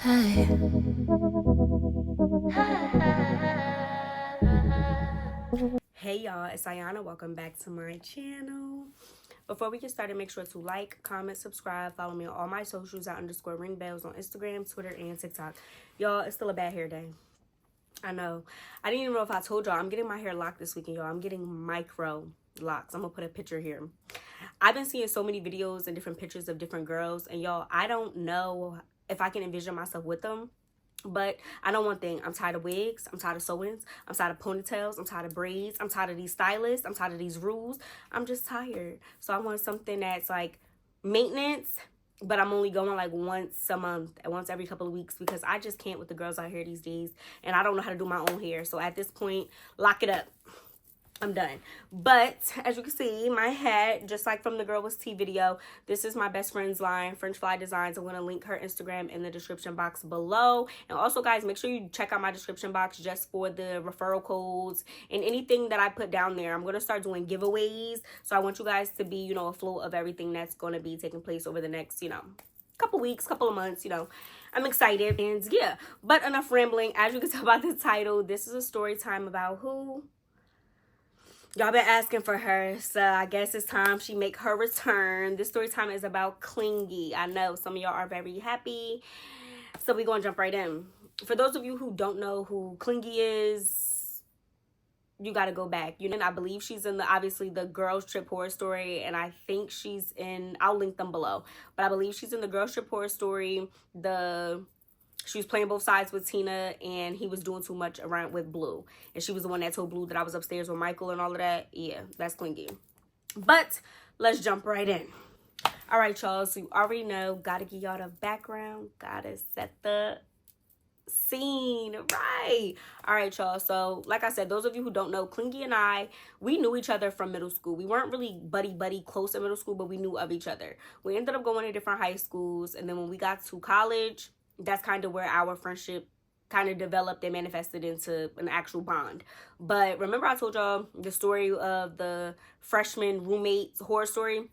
Hey. Hey y'all, it's Ayanna. Welcome back to my channel. Before we get started, make sure to like, comment, subscribe, follow me on all my socials at _ringbells on Instagram, Twitter, and TikTok. Y'all, it's still a bad hair day. I know. I didn't even know if I told y'all I'm getting my hair locked this weekend, y'all. I'm getting micro locks. I'm gonna put a picture here. I've been seeing so many videos and different pictures of different girls, and y'all, I don't know if I can envision myself with them. But I know one thing. I'm tired of wigs. I'm tired of sew-ins. I'm tired of ponytails. I'm tired of braids. I'm tired of these stylists. I'm tired of these rules. I'm just tired. So I want something that's like maintenance, but I'm only going like once a month, once every couple of weeks, because I just can't with the girls out here these days. And I don't know how to do my own hair. So at this point, lock it up. I'm done. But as you can see, my hat, just like from the Girl with Tea video, this is my best friend's line, French Fly Designs. I'm going to link her Instagram in the description box below. And also, guys, make sure you check out my description box just for the referral codes and anything that I put down there. I'm going to start doing giveaways. So I want you guys to be, afloat of everything that's going to be taking place over the next, couple weeks, couple of months, I'm excited. And yeah, but enough rambling. As you can tell by the title, this is a story time about who? Y'all been asking for her, so I guess it's time she make her return. This story time is about Clingy. I know some of y'all are very happy, so we're going to jump right in. For those of you who don't know who Clingy is, you got to go back. I believe she's in obviously the Girls Trip Horror Story, and I think she's in, I'll link them below, but I believe she's in the Girls Trip Horror Story, she was playing both sides with Tina, and he was doing too much around with Blue. And she was the one that told Blue that I was upstairs with Michael and all of that. Yeah, that's Clingy. But let's jump right in. All right, y'all. So you already know, gotta give y'all the background. Gotta set the scene. Right. All right, y'all. So like I said, those of you who don't know, Clingy and I, we knew each other from middle school. We weren't really buddy close in middle school, but we knew of each other. We ended up going to different high schools. And then when we got to college, that's kind of where our friendship kind of developed and manifested into an actual bond. But remember I told y'all the story of the freshman roommate horror story?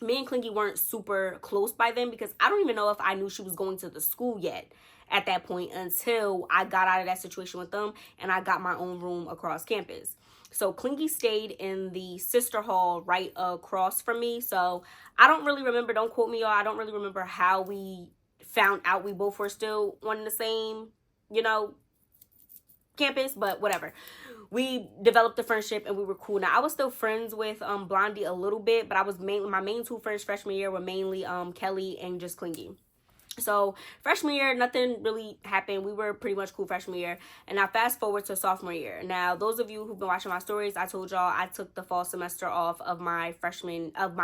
Me and Clingy weren't super close by then, because I don't even know if I knew she was going to the school yet at that point until I got out of that situation with them and I got my own room across campus. So Clingy stayed in the sister hall right across from me. So I don't really remember, don't quote me y'all, I don't really remember how we found out we both were still on the same, campus, but whatever. We developed a friendship and we were cool. Now I was still friends with Blondie a little bit, but I was my main two friends freshman year were mainly Kelly and just Clingy. So freshman year, nothing really happened. We were pretty much cool freshman year. And now fast forward to sophomore year. Now, those of you who've been watching my stories, I told y'all I took the fall semester off of my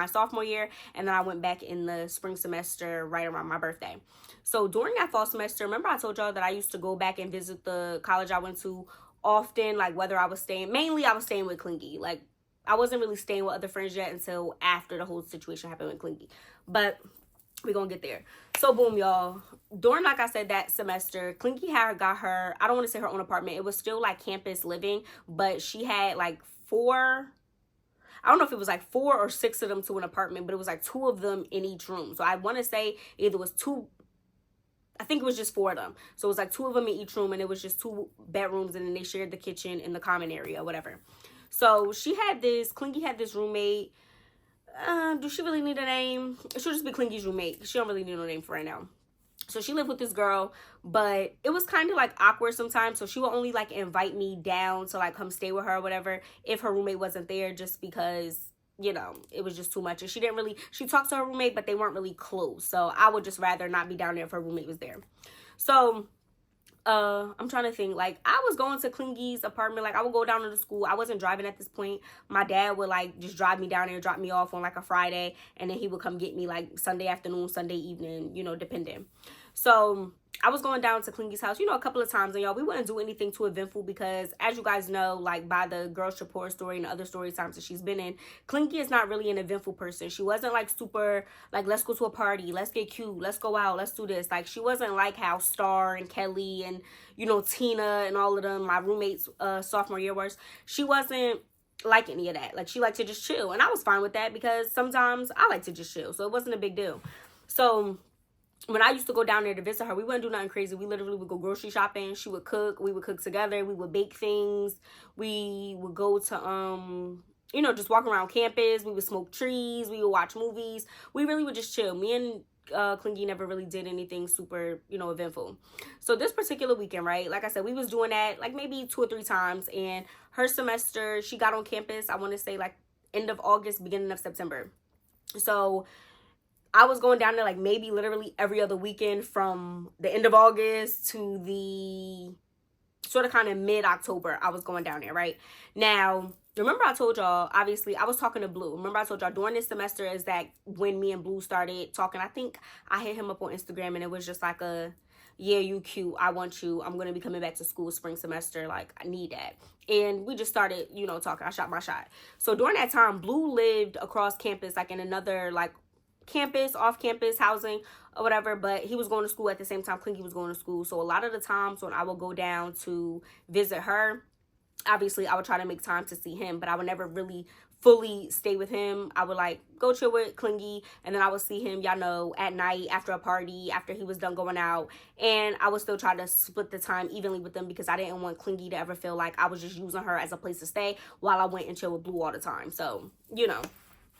sophomore year. And then I went back in the spring semester right around my birthday. So during that fall semester, remember I told y'all that I used to go back and visit the college I went to often, like whether I was staying, mainly I was staying with Clingy. Like I wasn't really staying with other friends yet until after the whole situation happened with Clingy. But we're gonna get there. So boom, y'all, during, like I said, that semester, Clingy had got her, I don't want to say her own apartment, it was still like campus living, but she had like I don't know if it was like 4 or 6 of them to an apartment, but it was like 2 of them in each room. So I want to say either was 2, I think it was just 4 of them. So it was like 2 of them in each room, and it was just 2 bedrooms, and then they shared the kitchen and the common area, whatever. So Clingy had this roommate. Do she really need a name? She'll just be Clingy's roommate. She don't really need no name for right now. So she lived with this girl, but it was kind of like awkward sometimes. So she would only like invite me down to like come stay with her or whatever if her roommate wasn't there, just because, it was just too much. And she talked to her roommate, but they weren't really close. So I would just rather not be down there if her roommate was there. So I'm trying to think, like I was going to Clingy's apartment, like I would go down to the school. I wasn't driving at this point. My dad would like just drive me down there, drop me off on like a Friday, and then he would come get me like Sunday afternoon, Sunday evening, depending. So I was going down to Clingy's house, a couple of times, and y'all, we wouldn't do anything too eventful because, as you guys know, like by the Girls Trip Horror Story and other story times that she's been in, Clingy is not really an eventful person. She wasn't like super, like, let's go to a party, let's get cute, let's go out, let's do this. Like, she wasn't like how Star and Kelly and, Tina and all of them, my roommates sophomore year was. She wasn't like any of that. Like, she liked to just chill, and I was fine with that because sometimes I like to just chill, so it wasn't a big deal. So when I used to go down there to visit her, we wouldn't do nothing crazy. We literally would go grocery shopping. She would cook. We would cook together. We would bake things. We would go to, just walk around campus. We would smoke trees. We would watch movies. We really would just chill. Me and Clingy never really did anything super, eventful. So this particular weekend, right, like I said, we was doing that like maybe 2 or 3 times. And her semester, she got on campus, I want to say like end of August, beginning of September. So I was going down there like maybe literally every other weekend from the end of August to the sort of kind of mid-October. I was going down there, right? Now, remember I told y'all, obviously, I was talking to Blue. Remember I told y'all during this semester is that when me and Blue started talking. I think I hit him up on Instagram and it was just like a, yeah, you cute. I want you. I'm going to be coming back to school spring semester. Like, I need that. And we just started, talking. I shot my shot. So during that time, Blue lived across campus, like in another, like, campus, off-campus housing or whatever, but he was going to school at the same time Clingy was going to school. So a lot of the times when I would go down to visit her, obviously I would try to make time to see him, but I would never really fully stay with him. I would like go chill with Clingy, and then I would see him, at night after a party, after he was done going out, and I would still try to split the time evenly with them because I didn't want Clingy to ever feel like I was just using her as a place to stay while I went and chill with Blue all the time. So,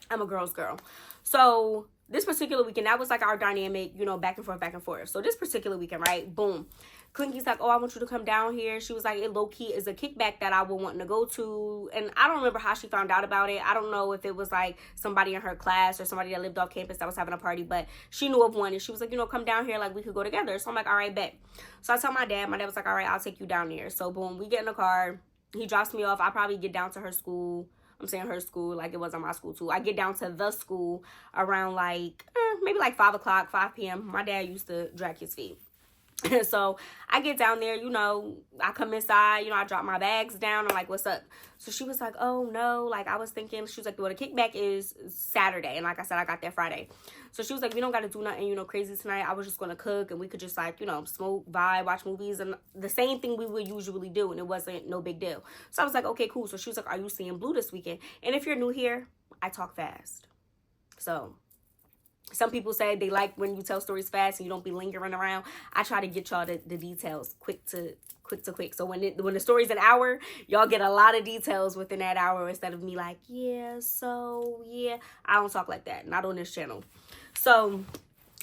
I'm a girl's girl. So this particular weekend, that was like our dynamic, back and forth, back and forth. So this particular weekend, right, boom, Clingy's like, oh, I want you to come down here. She was like, it low-key is a kickback that I would want to go to. And I don't remember how she found out about it. I don't know if it was like somebody in her class or somebody that lived off campus that was having a party, but she knew of one. And she was like, come down here, like we could go together. So I'm like, all right, bet. So I tell my dad was like, all right, I'll take you down there. So boom, we get in the car. He drops me off. I probably get down to her school. I'm saying her school like it wasn't my school too. I get down to the school around like maybe like 5 o'clock, 5 p.m. My dad used to drag his feet. So I get down there, I come inside, I drop my bags down. I'm like, what's up? So she was like, oh no, like I was thinking, she was like, well, the kickback is Saturday. And like I said, I got there Friday. So she was like, we don't got to do nothing, crazy tonight. I was just going to cook and we could just like, smoke, vibe, watch movies and the same thing we would usually do. And it wasn't no big deal. So I was like, okay, cool. So she was like, are you seeing Blue this weekend? And if you're new here, I talk fast. So some people say they like when you tell stories fast and you don't be lingering around. I try to get y'all the details quick to quick. So when the story's an hour, y'all get a lot of details within that hour instead of me like, yeah, so yeah. I don't talk like that. Not on this channel. So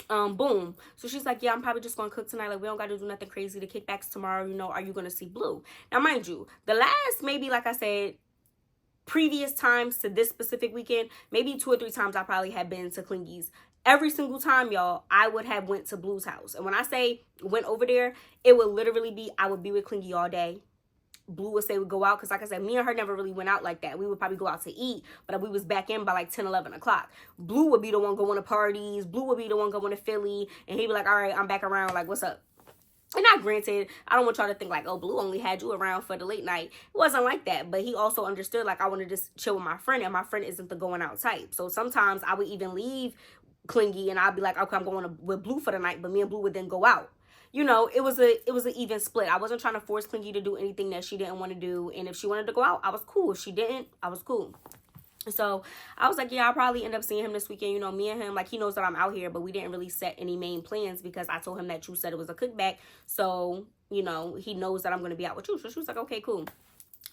boom. So she's like, yeah, I'm probably just gonna cook tonight. Like we don't gotta do nothing crazy. The kickbacks tomorrow, are you gonna see Blue? Now mind you, the last maybe like I said previous times to this specific weekend, maybe 2 or 3 times I probably had been to Clingy's. Every single time, y'all, I would have went to Blue's house. And when I say went over there, it would literally be, I would be with Clingy all day. Blue would say we'd go out because, like I said, me and her never really went out like that. We would probably go out to eat, but we was back in by like 10, 11 o'clock. Blue would be the one going to parties. Blue would be the one going to Philly. And he'd be like, all right, I'm back around. Like, what's up? And not granted, I don't want y'all to think like, oh, Blue only had you around for the late night. It wasn't like that. But he also understood like I wanted to just chill with my friend. And my friend isn't the going out type. So sometimes I would even leave Clingy and I'd be like, okay, I'm going with Blue for the night, but me and Blue would then go out. It was an even split. I wasn't trying to force Clingy to do anything that she didn't want to do, and if she wanted to go out, I was cool. If she didn't, I was cool. So I was like, yeah, I'll probably end up seeing him this weekend. Me and him, like, he knows that I'm out here, but we didn't really set any main plans because I told him that you said it was a cookback. So, he knows that I'm going to be out with you. So she was like, okay, cool.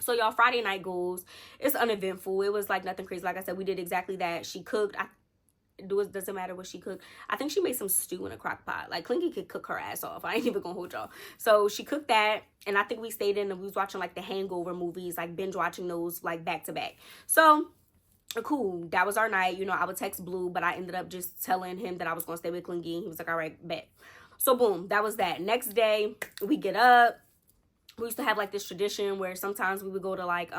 So y'all, Friday night goes. It's uneventful. It was like nothing crazy. Like I said, we did exactly that. She cooked. Doesn't matter what she cooked. I think she made some stew in a crock pot. Like Clingy could cook her ass off. I ain't even gonna hold y'all. So she cooked that, and I think we stayed in and we was watching like the Hangover movies, like binge watching those like back to back. So cool, that was our night. I would text Blue, but I ended up just telling him that I was gonna stay with Clingy. He was like, all right, bet. So boom, that was that. Next day we get up. We used to have like this tradition where sometimes we would go to like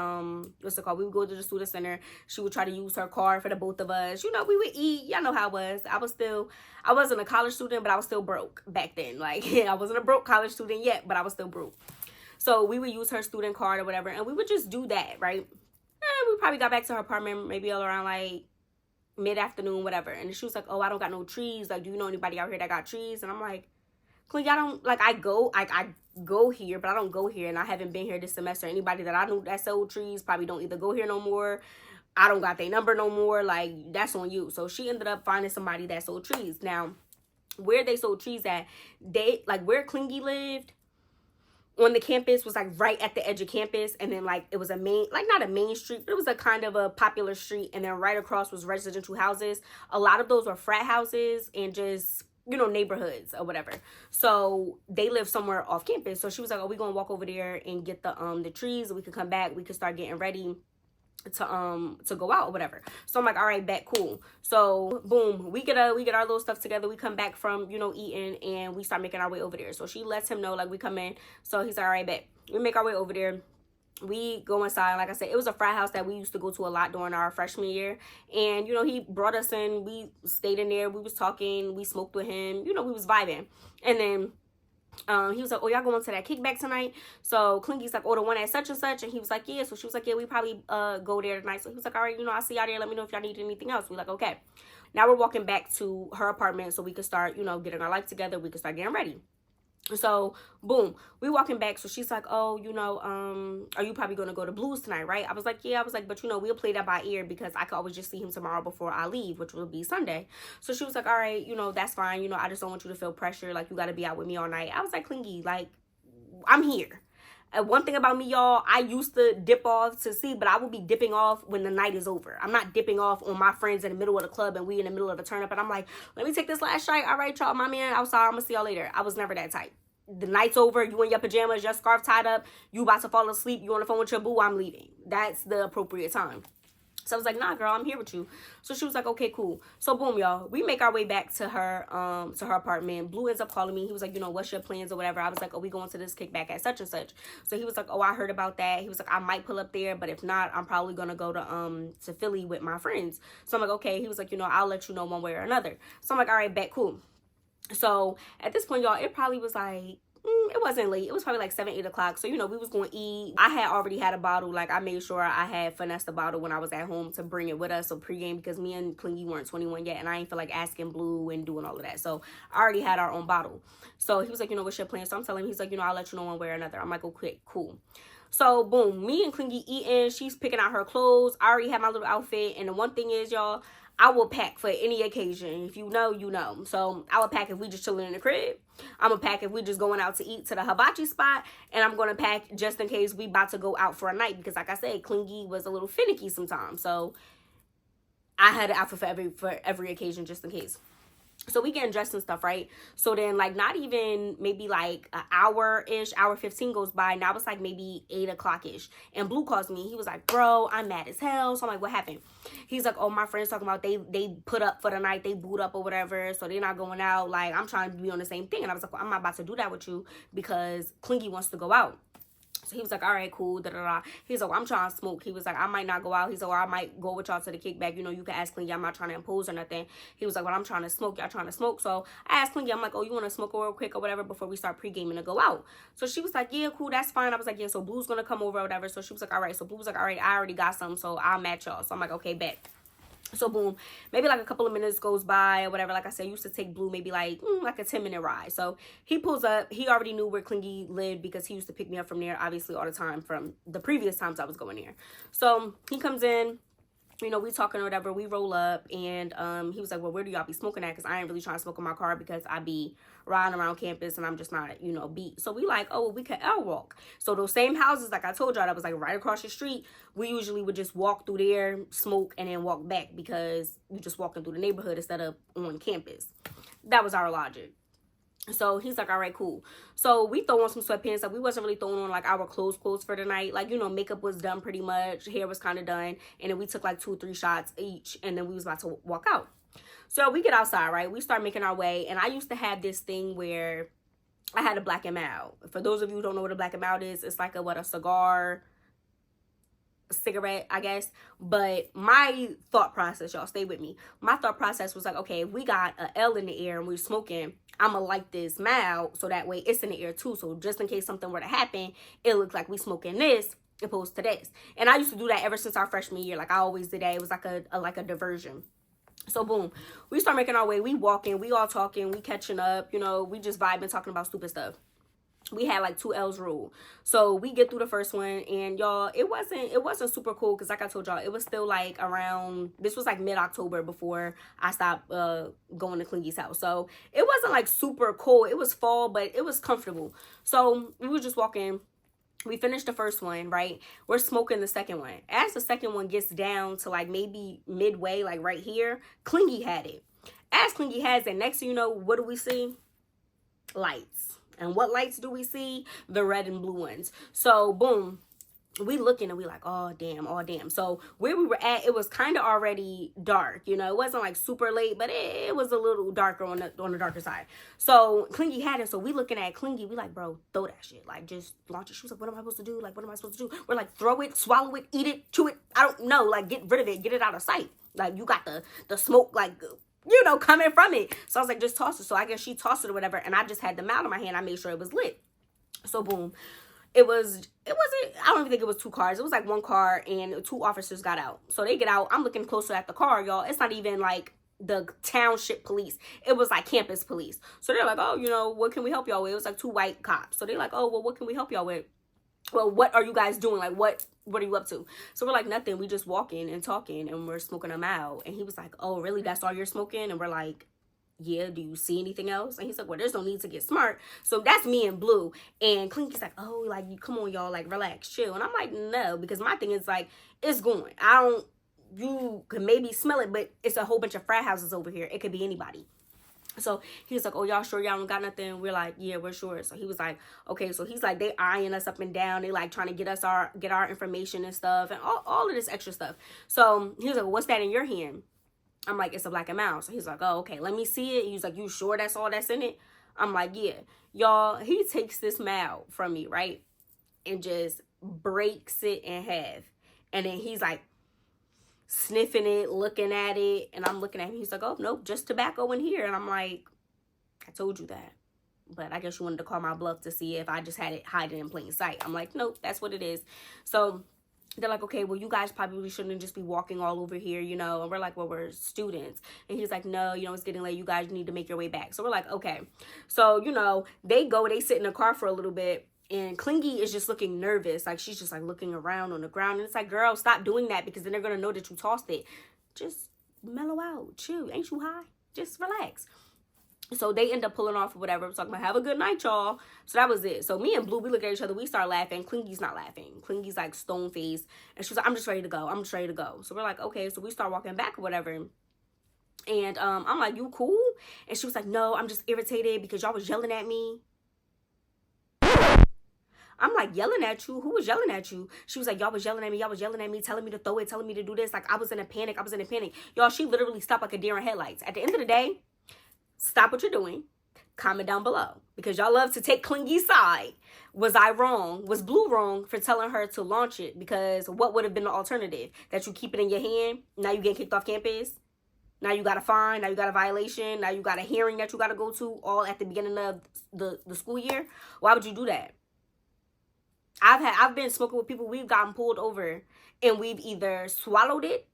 what's it called, we would go to the student center. She would try to use her car for the both of us. We would eat. Y'all know how it was. I wasn't a college student, but I was still broke back then. Like, yeah, I wasn't a broke college student yet, but I was still broke. So we would use her student card or whatever, and we would just do that, right? And we probably got back to her apartment maybe all around like mid-afternoon, whatever. And she was like, oh, I don't got no trees. Like, do you know anybody out here that got trees? And I'm like, Clingy, I don't, like, I go here, but I don't go here, and I haven't been here this semester. Anybody that I knew that sold trees probably don't either go here no more. I don't got their number no more. Like, that's on you. So she ended up finding somebody that sold trees. Now, where they sold trees at, they, like, where Clingy lived on the campus was like right at the edge of campus, and then like it was a main, like not a main street, but it was a kind of a popular street, and then right across was residential houses. A lot of those were frat houses and just, you know, neighborhoods or whatever. So they live somewhere off campus. So she was like, oh, we gonna walk over there and get the trees, we could come back, we could start getting ready to go out or whatever. So I'm like, all right, bet, cool. So boom, we get our little stuff together, we come back from, you know, eating, and we start making our way over there. So she lets him know, like, we come in. So he's like, all right, bet. We make our way over there, we go inside. Like I said, it was a frat house that we used to go to a lot during our freshman year, and you know, he brought us in, we stayed in there, we was talking, we smoked with him, you know, we was vibing. And then he was like, oh, y'all going to that kickback tonight? So Clingy's like, oh, the one at such and such. And he was like, yeah. So she was like, yeah, we probably go there tonight. So he was like, all right, you know, I'll see y'all there, let me know if y'all need anything else. We like, okay. Now we're walking back to her apartment so we could start, you know, getting our life together, we could start getting ready. So boom, we walking back. So she's like, oh, you know, are you probably gonna go to Blues tonight, right? I was like, yeah. I was like, but you know, we'll play that by ear because I could always just see him tomorrow before I leave, which will be Sunday. So she was like, all right, you know, that's fine, you know, I just don't want you to feel pressure, like you got to be out with me all night. I was like, Clingy, like, I'm here. One thing about me, y'all, I used to dip off to see, but I will be dipping off when the night is over. I'm not dipping off on my friends in the middle of the club and we in the middle of the turn up and I'm like, let me take this last shot. All right, y'all, my man outside, I'm gonna see y'all later. I was never that type. The night's over, you in your pajamas, your scarf tied up, you about to fall asleep, you on the phone with your boo, I'm leaving. That's the appropriate time. So I was like, nah, girl, I'm here with you. So she was like, okay, cool. So boom, y'all, we make our way back to her apartment. Blue ends up calling me. He was like, you know, what's your plans or whatever? I was like, oh, we going to this kickback at such and such. So he was like, oh, I heard about that. He was like, I might pull up there, but if not, I'm probably gonna go to Philly with my friends. So I'm like, okay. He was like, you know, I'll let you know one way or another. So I'm like, all right, bet, cool. So at this point, y'all, it probably was like, it wasn't late. It was probably like 7, 8 o'clock. So, you know, we was going to eat. I had already had a bottle. Like, I made sure I had finessed the bottle when I was at home to bring it with us. So, pregame, because me and Clingy weren't 21 yet. And I ain't feel like asking Blue and doing all of that. So, I already had our own bottle. So, he was like, you know, what's your plan? So, I'm telling him, he's like, you know, I'll let you know one way or another. I'm like, okay, cool. So, boom, me and Clingy eating. She's picking out her clothes. I already had my little outfit. And the one thing is, y'all, I will pack for any occasion. If you know, you know. So, I will pack if we just chilling in the crib. I'm going to pack if we just going out to eat to the hibachi spot. And I'm going to pack just in case we about to go out for a night. Because, like I said, Clingy was a little finicky sometimes. So, I had an outfit for every occasion just in case. So we getting dressed and stuff, right? So then, like, not even maybe like an hour-ish, hour 15 goes by. Now it's like maybe 8 o'clock-ish. And Blue calls me. He was like, bro, I'm mad as hell. So I'm like, what happened? He's like, oh, my friend's talking about they put up for the night. They boot up or whatever. So they're not going out. Like, I'm trying to be on the same thing. And I was like, well, I'm not about to do that with you because Clingy wants to go out. So he was like, all right, cool, da-da-da. He's like, well, I'm trying to smoke. He was like, I might not go out. He's like, well, I might go with y'all to the kickback. You know, you can ask Clingy. I'm not trying to impose or nothing. He was like, well, I'm trying to smoke. Y'all trying to smoke. So I asked Clingy, I'm like, oh, you want to smoke real quick or whatever before we start pre-gaming to go out? So she was like, yeah, cool, that's fine. I was like, yeah, so Blue's going to come over or whatever. So she was like, all right. So Blue was like, all right, I already got some, so I'll match y'all. So I'm like, okay, bet. So boom, maybe like a couple of minutes goes by or whatever. Like I said, I used to take Blue maybe like a 10-minute ride. So he pulls up. He already knew where Clingy lived because he used to pick me up from there, obviously, all the time from the previous times I was going there. So he comes in. You know, we talking or whatever, we roll up, and he was like, well, where do y'all be smoking at? Because I ain't really trying to smoke in my car because I be riding around campus and I'm just not, you know, beat. So we like, oh, well, we could L-walk. So those same houses, like I told y'all, that was like right across the street, we usually would just walk through there, smoke, and then walk back because we just walking through the neighborhood instead of on campus. That was our logic. So he's like, all right, cool. So we throw on some sweatpants. Like, we wasn't really throwing on like our clothes for the night. Like, you know, makeup was done pretty much. Hair was kind of done. And then we took like 2 or 3 shots each. And then we was about to walk out. So we get outside, right? We start making our way. And I used to have this thing where I had a black and mild. For those of you who don't know what a black and mild is, it's like a cigar, cigarette, I guess. But my thought process, y'all, stay with me. My thought process was like, okay, if we got a L in the air and we're smoking, I'm gonna light this mild so that way it's in the air too. So just in case something were to happen, it looks like we smoking this opposed to this. And I used to do that ever since our freshman year. Like, I always did that. It was like a diversion. So boom, we start making our way. We walking, we all talking, we catching up. You know, we just vibing, talking about stupid stuff. we had like 2 L's rule. So we get through the first one, and y'all, it wasn't super cool because like I told y'all, it was still like around, this was like mid-October before I stopped going to Clingy's house. So it wasn't like super cold. It was fall, but it was comfortable. So we were just walking. We finished the first one, right? We're smoking the second one. As the second one gets down to like maybe midway, like right here, Clingy had it. As Clingy has it, next thing you know, what do we see? Lights. And what lights do we see? The red and blue ones. So boom, we looking and we like, oh damn, oh damn. So where we were at, it was kind of already dark, you know. It wasn't like super late, but it was a little darker on the darker side. So Clingy had it. So we looking at Clingy, we like, bro, throw that shit, like just launch it. She was like, what am I supposed to do? Like, what am I supposed to do? We're like, throw it, swallow it, eat it, chew it, I don't know, like get rid of it, get it out of sight. Like you got the smoke, like, you know, coming from it. So I was like, just toss it. So I guess she tossed it or whatever, and I just had the mallet in my hand. I made sure it was lit. So boom, it wasn't, I don't even think it was 2 cars. It was like 1 car, and 2 officers got out. So they get out. I'm looking closer at the car, y'all. It's not even like the township police. It was like campus police. So they're like, oh, you know, what can we help y'all with? It was like 2 white cops. So they're like, oh, well, what can we help y'all with? Well, what are you guys doing? Like, what are you up to? So we're like, nothing. We just walking and talking, and we're smoking them out. And he was like, oh, really? That's all you're smoking? And we're like, yeah, do you see anything else? And he's like, well, there's no need to get smart. So that's me and Blue. And Clinky's like, oh, like, you come on, y'all, like, relax, chill. And I'm like, no, because my thing is like, it's going. You can maybe smell it, but it's a whole bunch of frat houses over here. It could be anybody. So he was like, oh, y'all sure y'all don't got nothing? We're like, yeah, we're sure. So he was like, okay. So he's like, they eyeing us up and down. They like trying to get our information and stuff and all of this extra stuff. So he was like, what's that in your hand? I'm like, it's a black and mild. So he's like, oh, okay, let me see it. He's like, you sure that's all that's in it? I'm like, yeah. Y'all, he takes this mild from me, right? And just breaks it in half. And then he's like, sniffing it, looking at it, and I'm looking at him. He's like, oh, nope, just tobacco in here. And I'm like, I told you that. But I guess you wanted to call my bluff to see if I just had it hiding in plain sight. I'm like, nope, that's what it is. So they're like, okay, well, you guys probably shouldn't just be walking all over here, you know. And we're like, well, we're students. And he's like, no, you know, it's getting late. You guys need to make your way back. So we're like, okay. So, you know, they sit in the car for a little bit. And Clingy is just looking nervous. Like, she's just, like, looking around on the ground. And it's like, girl, stop doing that because then they're going to know that you tossed it. Just mellow out. Chill. Ain't you high? Just relax. So they end up pulling off or whatever. Talking about, have a good night, y'all. So that was it. So me and Blue, we look at each other. We start laughing. Clingy's not laughing. Clingy's, like, stone-faced. And she's like, I'm just ready to go. I'm just ready to go. So we're like, okay. So we start walking back or whatever. And I'm like, you cool? And she was like, no, I'm just irritated because y'all was yelling at me. I'm like, yelling at you? Who was yelling at you? She was like, y'all was yelling at me. Y'all was yelling at me, telling me to throw it, telling me to do this. Like, I was in a panic. Y'all, she literally stopped like a deer in headlights. At the end of the day, stop what you're doing. Comment down below. Because y'all love to take Clingy's side. Was I wrong? Was Blue wrong for telling her to launch it? Because what would have been the alternative? That you keep it in your hand? Now you get kicked off campus? Now you got a fine? Now you got a violation? Now you got a hearing that you got to go to all at the beginning of the school year? Why would you do that? I've been smoking with people, we've gotten pulled over and we've either swallowed it,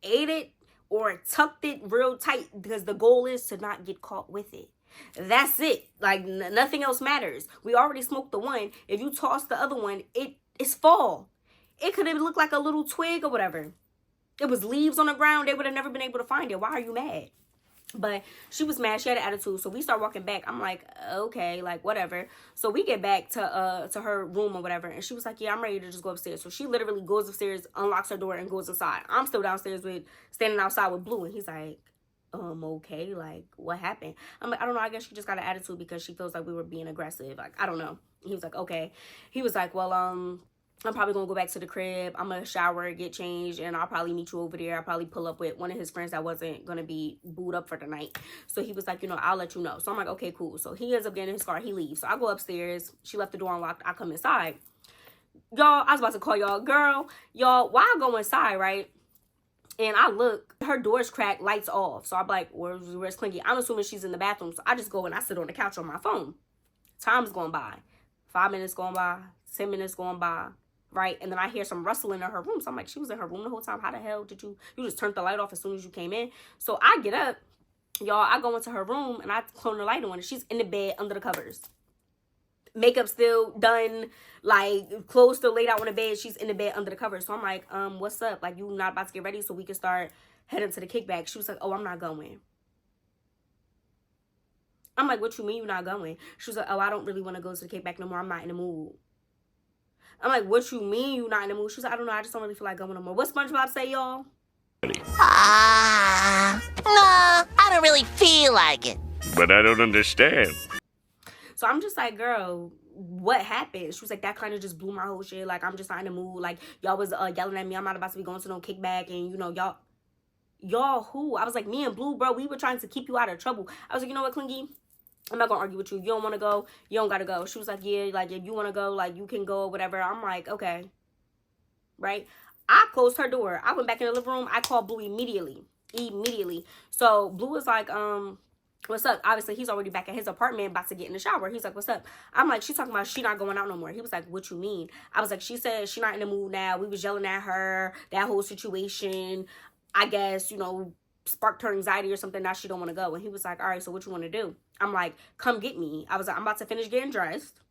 ate it, or tucked it real tight because the goal is to not get caught with it. That's it. Like, nothing else matters. We already smoked the one. If you toss the other one, it's fall. It could have looked like a little twig or whatever. It was leaves on the ground. They would have never been able to find it. Why are you mad? But she was mad. She had an attitude. So we start walking back. I'm like, okay, like, whatever. So we get back to her room or whatever. And she was like, yeah, I'm ready to just go upstairs. So she literally goes upstairs, unlocks her door, and goes inside. I'm still downstairs standing outside with Blue. And he's like, okay, like, what happened? I'm like, I don't know. I guess she just got an attitude because she feels like we were being aggressive. Like, I don't know. He was like, okay. He was like, well, I'm probably going to go back to the crib. I'm going to shower, get changed, and I'll probably meet you over there. I'll probably pull up with one of his friends that wasn't going to be booed up for the night. So he was like, you know, I'll let you know. So I'm like, okay, cool. So he ends up getting in his car. He leaves. So I go upstairs. She left the door unlocked. I come inside. Y'all, I was about to call y'all. Girl, y'all, while I go inside, right? And I look, her door's cracked, lights off. So I'm like, where's Clingy? I'm assuming she's in the bathroom. So I just go and I sit on the couch on my phone. Time's going by. 5 minutes going by. 10 minutes going by. Right? And then I hear some rustling in her room. So I'm like, she was in her room the whole time. How the hell did you just turned the light off as soon as you came in? So I get up, y'all, I go into her room and I turn the light on and she's in the bed under the covers. makeup still done, like clothes still laid out on the bed. She's in the bed under the covers. So I'm like, what's up? Like, you not about to get ready so we can start heading to the kickback? She was like, oh, I'm not going. I'm like, what you mean you're not going? She was like, oh, I don't really want to go to the kickback no more. I'm not in the mood. I'm like, what you mean you not in the mood? She was like, I don't know. I just don't really feel like going no more. What SpongeBob say, y'all? No, I don't really feel like it. But I don't understand. So I'm just like, girl, what happened? She was like, that kind of just blew my whole shit. Like, I'm just not in the mood. Like, y'all was yelling at me. I'm not about to be going to no kickback. And, you know, y'all who? I was like, me and Blue, bro, we were trying to keep you out of trouble. I was like, you know what, Clingy? I'm not gonna argue with you. You don't want to go. You don't gotta go. She was like, yeah, like, if you want to go, like, you can go or whatever. I'm like, okay. Right? I closed her door. I went back in the living room. I called Blue immediately. So Blue was like, what's up? Obviously, he's already back at his apartment about to get in the shower. He's like, what's up? I'm like, she's talking about she not going out no more. He was like, what you mean? I was like, she said she not in the mood now. We was yelling at her. That whole situation, I guess, you know, sparked her anxiety or something. Now she don't want to go. And he was like, all right, so what you want to do? I'm like, come get me. I was like, I'm about to finish getting dressed.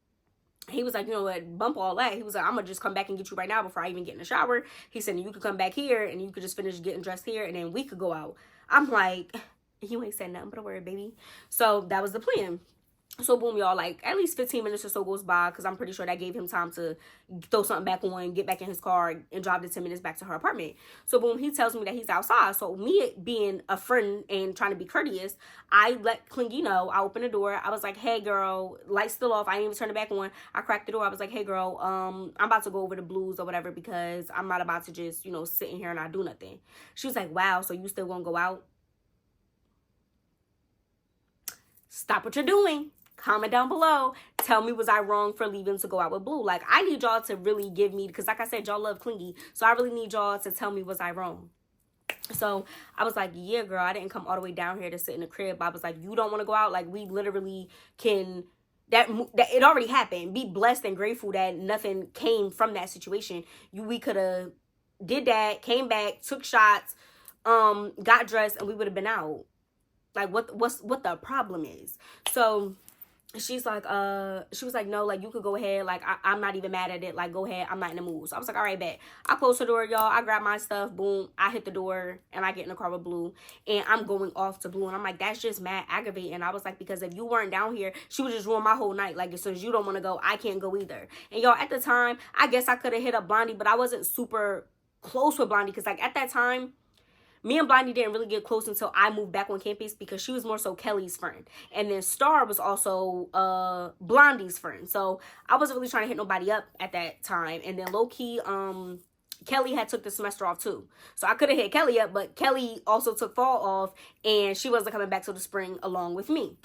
He was like, you know what, bump all that. He was like, I'm going to just come back and get you right now before I even get in the shower. He said, you could come back here and you could just finish getting dressed here and then we could go out. I'm like, you ain't said nothing but a word, baby. So that was the plan. So boom, y'all, like at least 15 minutes or so goes by because I'm pretty sure that gave him time to throw something back on, get back in his car, and drive the 10 minutes back to her apartment. So boom, he tells me that he's outside. So me being a friend and trying to be courteous, I let Clingy know. I opened the door. I was like, hey girl, light's still off. I didn't even turn it back on. I cracked the door. I was like, hey girl, I'm about to go over the blues or whatever because I'm not about to just, you know, sit in here and not do nothing. She was like, wow, so you still gonna go out? Stop what you're doing. Comment down below. Tell me, was I wrong for leaving to go out with Blue? Like, I need y'all to really give me, because like I said, y'all love Clingy. So I really need y'all to tell me, was I wrong? So I was like, yeah, girl, I didn't come all the way down here to sit in the crib. I was like, you don't want to go out? Like, we literally can, that it already happened. Be blessed and grateful that nothing came from that situation. We could have did that, came back, took shots, got dressed, and we would have been out. Like, what the problem is? So she's like, she was like, no, like, you could go ahead. Like, I'm not even mad at it. Like, go ahead. I'm not in the mood. So I was like, all right, bet. I closed the door, y'all. I grab my stuff. Boom. I hit the door and I get in the car with Blue and I'm going off to Blue. And I'm like, that's just mad aggravating. And I was like, because if you weren't down here, she would just ruin my whole night. Like, as soon as you don't want to go, I can't go either. And y'all, at the time, I guess I could have hit up Blondie, but I wasn't super close with Blondie because, like, at that time, me and Blondie didn't really get close until I moved back on campus because she was more so Kelly's friend. And then Star was also Blondie's friend. So I wasn't really trying to hit nobody up at that time. And then low-key, Kelly had took the semester off too. So I could have hit Kelly up, but Kelly also took fall off and she wasn't coming back till the spring along with me.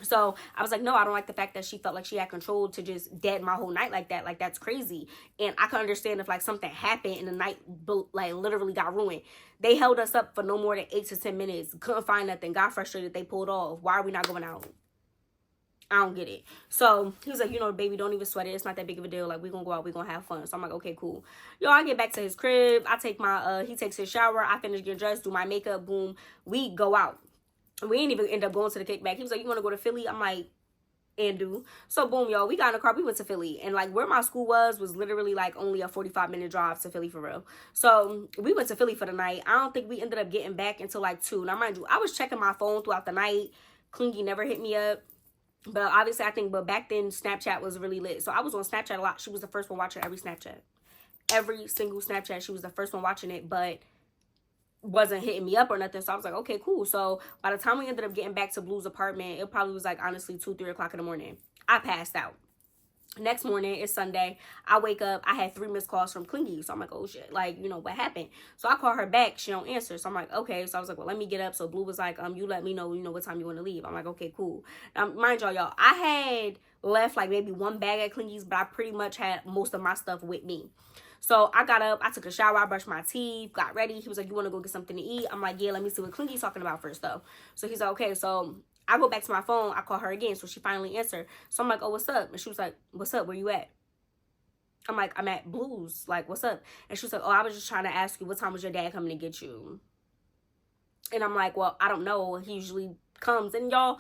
So I was like, no, I don't like the fact that she felt like she had control to just dead my whole night like that. Like, that's crazy. And I can understand if, like, something happened and the night, like, literally got ruined. They held us up for no more than 8 to 10 minutes. Couldn't find nothing. Got frustrated. They pulled off. Why are we not going out? I don't get it. So he was like, you know, baby, don't even sweat it. It's not that big of a deal. Like, we gonna go out. We gonna have fun. So I'm like, okay, cool. Yo, I get back to his crib. I take my, he takes his shower. I finish getting dressed, do my makeup. Boom. We go out. We didn't even end up going to the kickback. He was like, you want to go to Philly? I'm like, and do. So boom, y'all, we got in the car. We went to Philly. And like where my school was literally like only a 45-minute drive to Philly for real. So we went to Philly for the night. I don't think we ended up getting back until like 2. Now, mind you, I was checking my phone throughout the night. Clingy never hit me up. But obviously, but back then, Snapchat was really lit. So I was on Snapchat a lot. She was the first one watching every Snapchat. Every single Snapchat, she was the first one watching it. But wasn't hitting me up or nothing. So I was like, okay, cool. So by the time we ended up getting back to Blue's apartment, it probably was like honestly 2-3 o'clock in the morning. I passed out. Next morning, it's Sunday. I wake up. I had 3 missed calls from Clingy. So I'm like, oh shit, like, you know, what happened? So I call her back. She don't answer. So I'm like, okay. So I was like, well, let me get up. So Blue was like, you let me know, you know, what time you want to leave. I'm like, okay, cool. Now, mind y'all, I had left like maybe 1 bag at Clingy's, but I pretty much had most of my stuff with me. So I got up, I took a shower, I brushed my teeth, got ready. He was like, you want to go get something to eat? I'm like, yeah, let me see what Clingy's talking about first, though. So he's like, okay. So I go back to my phone. I call her again. So she finally answered. So I'm like, oh, what's up? And she was like, what's up? Where you at? I'm like, I'm at Blues. Like, what's up? And she was like, oh, I was just trying to ask you, what time was your dad coming to get you? And I'm like, well, I don't know. He usually comes. And y'all,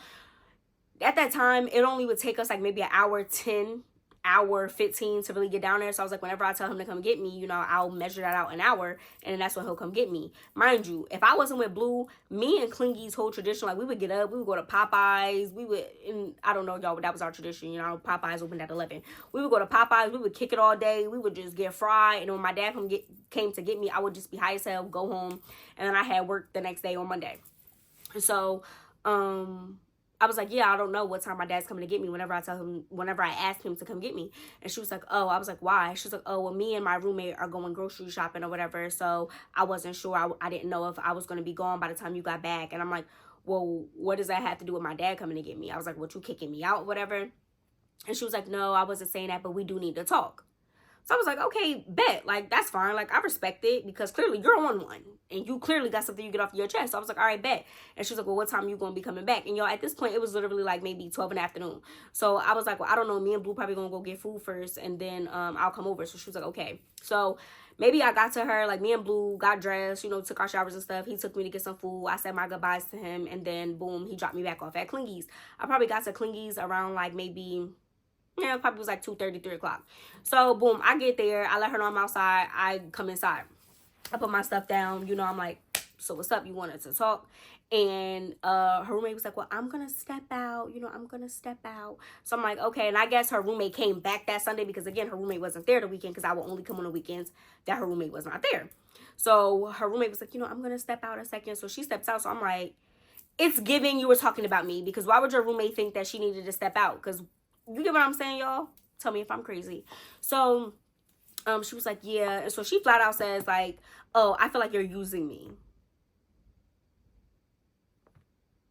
at that time, it only would take us like maybe an hour 10, hour 15 to really get down there. So I was like, whenever I tell him to come get me, you know, I'll measure that out an hour, and then that's when he'll come get me. Mind you, if I wasn't with Blue, me and Clingy's whole tradition, like, we would get up, we would go to Popeyes, we would, and I don't know y'all, but that was our tradition, you know, Popeyes opened at 11. We would go to Popeyes, we would kick it all day, we would just get fried, and when my dad came to get me, I would just be high as hell, go home, and then I had work the next day on Monday. So, I was like, yeah, I don't know what time my dad's coming to get me whenever I ask him to come get me. And she was like, oh, I was like, why? She was like, oh, well, me and my roommate are going grocery shopping or whatever. So I wasn't sure. I didn't know if I was going to be gone by the time you got back. And I'm like, well, what does that have to do with my dad coming to get me? I was like, what, you kicking me out, whatever? And she was like, no, I wasn't saying that, but we do need to talk. So I was like, okay, bet. Like, that's fine. Like, I respect it because clearly you're on one. And you clearly got something you get off your chest. So I was like, all right, bet. And she was like, well, what time are you going to be coming back? And, y'all, at this point, it was literally like maybe 12 in the afternoon. So I was like, well, I don't know. Me and Blue probably going to go get food first. And then I'll come over. So she was like, okay. So maybe I got to her. Like, me and Blue got dressed, you know, took our showers and stuff. He took me to get some food. I said my goodbyes to him. And then, boom, he dropped me back off at Clingy's. I probably got to Clingy's around like maybe... yeah, it probably was like 2:30, 3 o'clock. So, boom, I get there. I let her know I'm outside. I come inside. I put my stuff down. You know, I'm like, so what's up? You wanted to talk? And her roommate was like, well, I'm going to step out. You know, I'm going to step out. So I'm like, okay. And I guess her roommate came back that Sunday because, again, her roommate wasn't there the weekend because I would only come on the weekends that her roommate was not there. So her roommate was like, you know, I'm going to step out a second. So she steps out. So I'm like, it's giving you were talking about me because why would your roommate think that she needed to step out? Because you get what I'm saying, y'all? Tell me if I'm crazy. So, she was like, yeah. And so she flat out says, like, oh, I feel like you're using me.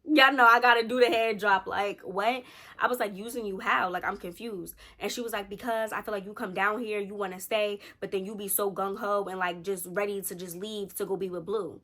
Y'all know I gotta do the head drop. Like, what? I was like, using you how? Like, I'm confused. And she was like, because I feel like you come down here, you want to stay, but then you be so gung-ho and, like, just ready to just leave to go be with Blue.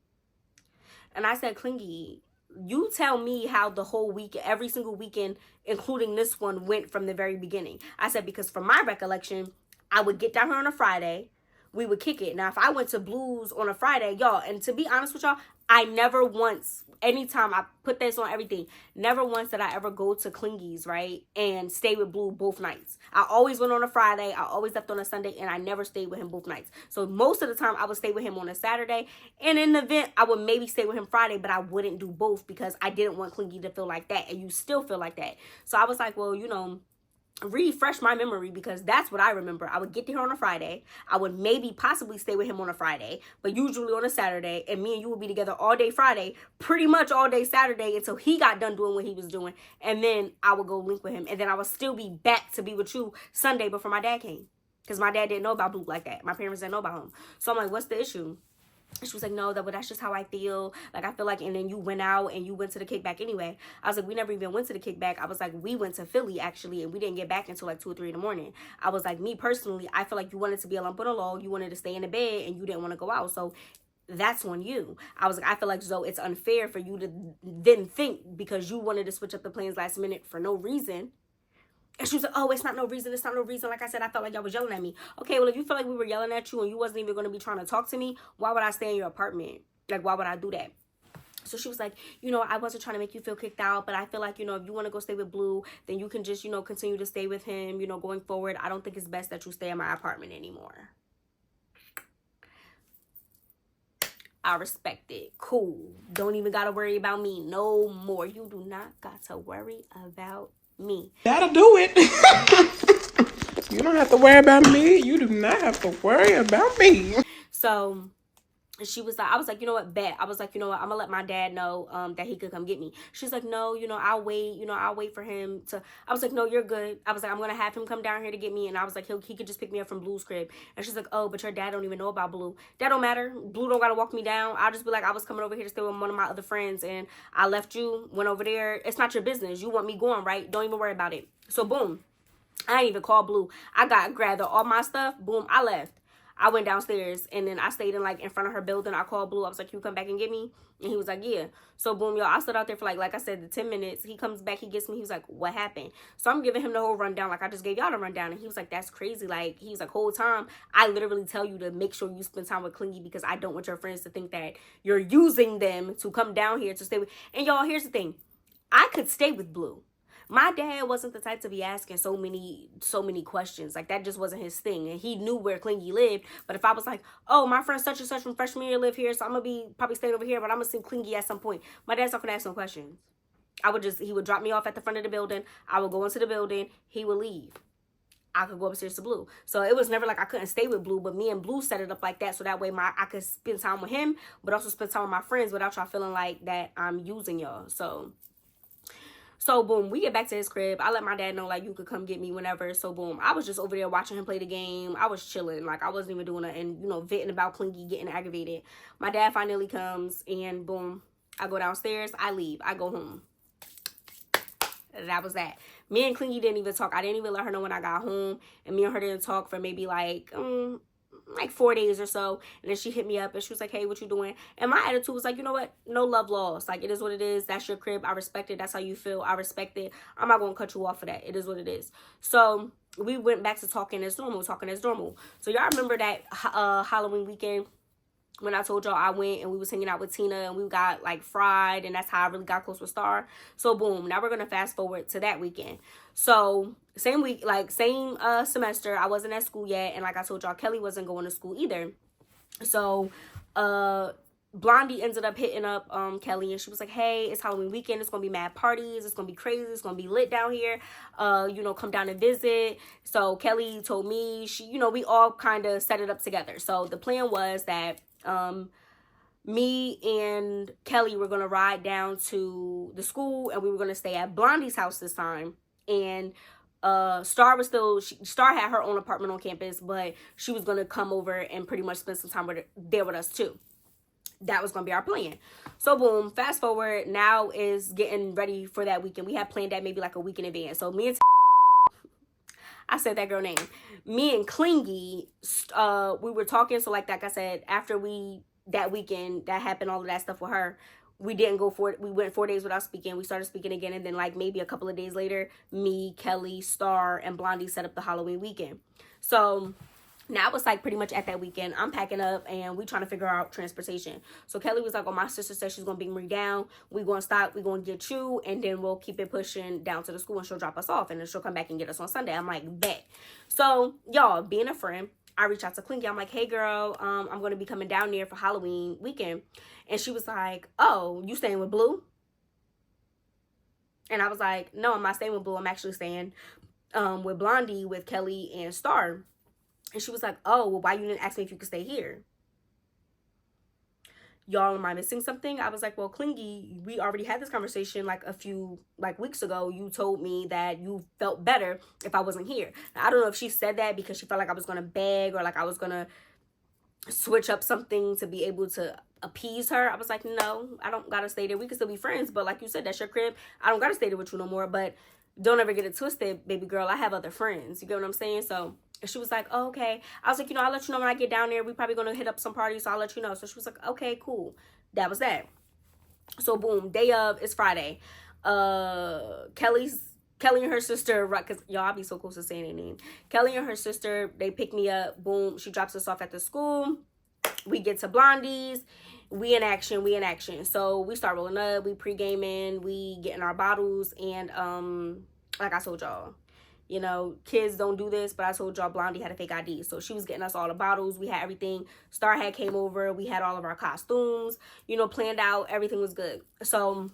And I said, Clingy, you tell me how the whole week, every single weekend, including this one, went from the very beginning. I said, because from my recollection, I would get down here on a Friday. We would kick it. Now, if I went to Blues on a Friday, y'all, and to be honest with y'all, I never once, anytime I put this on everything, never once did I ever go to Clingy's, right, and stay with Blue both nights. I always went on a Friday, I always left on a Sunday, and I never stayed with him both nights. So most of the time, I would stay with him on a Saturday, and in the event, I would maybe stay with him Friday, but I wouldn't do both because I didn't want Clingy to feel like that, and you still feel like that. So I was like, well, you know, refresh my memory because that's what I remember. I would get there on a Friday. I would maybe possibly stay with him on a Friday, but usually on a Saturday, and me and you would be together all day Friday, pretty much all day Saturday until he got done doing what he was doing, and then I would go link with him, and then I would still be back to be with you Sunday before my dad came because my dad didn't know about Blue like that. My parents didn't know about him. So I'm like, what's the issue? She was like, no, that's just how I feel. Like, I feel like, and then you went out and you went to the kickback anyway. I was like, we never even went to the kickback. I was like, we went to Philly, actually, and we didn't get back until like 2 or 3 in the morning. I was like, me personally, I feel like you wanted to be a lump on a log. You wanted to stay in the bed and you didn't want to go out. So that's on you. I was like, I feel like, Zoe, it's unfair for you to then think because you wanted to switch up the plans last minute for no reason. And she was like, oh, it's not no reason. It's not no reason. Like I said, I felt like y'all was yelling at me. Okay, well, if you feel like we were yelling at you and you wasn't even going to be trying to talk to me, why would I stay in your apartment? Like, why would I do that? So she was like, you know, I wasn't trying to make you feel kicked out, but I feel like, you know, if you want to go stay with Blue, then you can just, you know, continue to stay with him, you know, going forward. I don't think it's best that you stay in my apartment anymore. I respect it. Cool. Don't even got to worry about me no more. You do not got to worry about me. That'll do it. You don't have to worry about me. You do not have to worry about me. So she was like, I was like, you know what, bet. I was like, you know what, I'm gonna let my dad know that he could come get me. She's like, no, you know, I'll wait. You know, I'll wait for him to. I was like, no, you're good. I was like, I'm gonna have him come down here to get me. And I was like, he could just pick me up from Blue's crib. And she's like, oh, but your dad don't even know about Blue. That don't matter. Blue don't gotta walk me down. I'll just be like, I was coming over here to stay with one of my other friends and I left you, went over there. It's not your business. You want me going, right? Don't even worry about it. So boom, I didn't even call Blue. I grabbed all my stuff. Boom, I left. I went downstairs and then I stayed in front of her building. I called Blue. I was like, you come back and get me? And he was like, yeah. So boom, y'all, I stood out there for like I said, the 10 minutes. He comes back, he gets me. He was like, what happened? So I'm giving him the whole rundown. Like I just gave y'all the rundown. And he was like, that's crazy. Like he was like, whole time, I literally tell you to make sure you spend time with Clingy because I don't want your friends to think that you're using them to come down here to stay with. And y'all, here's the thing. I could stay with Blue. My dad wasn't the type to be asking so many questions. Like, that just wasn't his thing. And he knew where Clingy lived. But if I was like, oh, my friend such and such from freshman year live here, so I'm gonna be probably staying over here, but I'm gonna see Clingy at some point, my dad's not gonna ask no questions. He would drop me off at the front of the building. I would go into the building. He would leave. I could go upstairs to Blue. So it was never like I couldn't stay with Blue, but me and Blue set it up like that. So that way I could spend time with him, but also spend time with my friends without y'all feeling like that I'm using y'all. So boom, we get back to his crib. I let my dad know, like, you could come get me whenever. So boom, I was just over there watching him play the game. I was chilling. Like, I wasn't even doing nothing, venting about Clingy, getting aggravated. My dad finally comes, and boom, I go downstairs. I leave. I go home. That was that. Me and Clingy didn't even talk. I didn't even let her know when I got home. And me and her didn't talk for maybe like 4 days or so. And then she hit me up and she was like, hey, what you doing? And my attitude was like, you know what? No love lost. Like, it is what it is. That's your crib. I respect it. That's how you feel. I respect it. I'm not going to cut you off for that. It is what it is. So we went back to talking as normal. So y'all remember that Halloween weekend when I told y'all I went and we was hanging out with Tina and we got like fried, and that's how I really got close with Star. So boom, now we're gonna fast forward to that weekend. So same week, like same semester, I wasn't at school yet, and like I told y'all, Kelly wasn't going to school either. So Blondie ended up hitting up Kelly, and she was like, hey, it's Halloween weekend, it's gonna be mad parties, it's gonna be crazy, it's gonna be lit down here, come down and visit. So Kelly told me, we all kind of set it up together. So the plan was that me and Kelly were gonna ride down to the school, and we were gonna stay at Blondie's house this time. And Star had her own apartment on campus, but she was gonna come over and pretty much spend some time there with us too. That was gonna be our plan. So boom, fast forward, now is getting ready for that weekend. We had planned that maybe like a week in advance. So me and I said that girl name. Me and Clingy, we were talking. So like I said, after that weekend that happened, all of that stuff with her, we went 4 days without speaking. We started speaking again, and then like maybe a couple of days later, me, Kelly, Star, and Blondie set up the Halloween weekend. So now it's like pretty much at that weekend, I'm packing up and we trying to figure out transportation. So Kelly was like, oh, my sister said she's going to bring me down. We're going to stop. We're going to get you. And then we'll keep it pushing down to the school and she'll drop us off. And then she'll come back and get us on Sunday. I'm like, bet. So y'all, being a friend, I reached out to Clingy. I'm like, hey girl, I'm going to be coming down there for Halloween weekend. And she was like, oh, you staying with Blue? And I was like, no, I'm not staying with Blue. I'm actually staying with Blondie, with Kelly and Star. And she was like, oh, well, why you didn't ask me if you could stay here? Y'all, am I missing something? I was like, well, Clingy, we already had this conversation like a few weeks ago. You told me that you felt better if I wasn't here. Now, I don't know if she said that because she felt like I was going to beg or like I was going to switch up something to be able to appease her. I was like, no, I don't got to stay there. We can still be friends. But like you said, that's your crib. I don't got to stay there with you no more. But don't ever get it twisted, baby girl. I have other friends. You get what I'm saying? So she was like, oh, okay. I was like, I'll let you know when I get down there. We probably going to hit up some parties, so I'll let you know. So she was like, okay, cool. That was that. So boom, day of, it's Friday. Kelly and her sister, because y'all, I'll be so close to saying their name. Kelly and her sister, they pick me up. Boom, she drops us off at the school. We get to Blondie's. We in action. So we start rolling up. We pre-gaming. We getting our bottles. And like I told y'all, kids don't do this, but I told y'all Blondie had a fake ID. So she was getting us all the bottles. We had everything. Star had came over. We had all of our costumes, planned out. Everything was good. So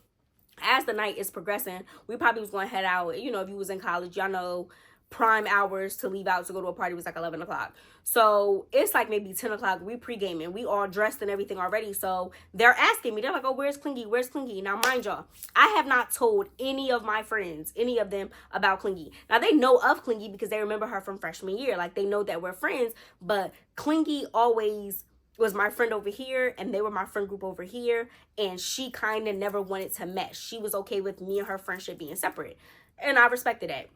as the night is progressing, we probably was going to head out. If you was in college, y'all know prime hours to leave out to go to a party was like 11 o'clock. So it's like maybe 10 o'clock. We pre-gaming. We all dressed and everything already. So they're asking me. They're like, oh, where's Clingy? Now, mind y'all, I have not told any of my friends, any of them, about Clingy. Now, they know of Clingy because they remember her from freshman year. Like, they know that we're friends. But Clingy always was my friend over here, and they were my friend group over here. And she kind of never wanted to mesh. She was okay with me and her friendship being separate. And I respected that.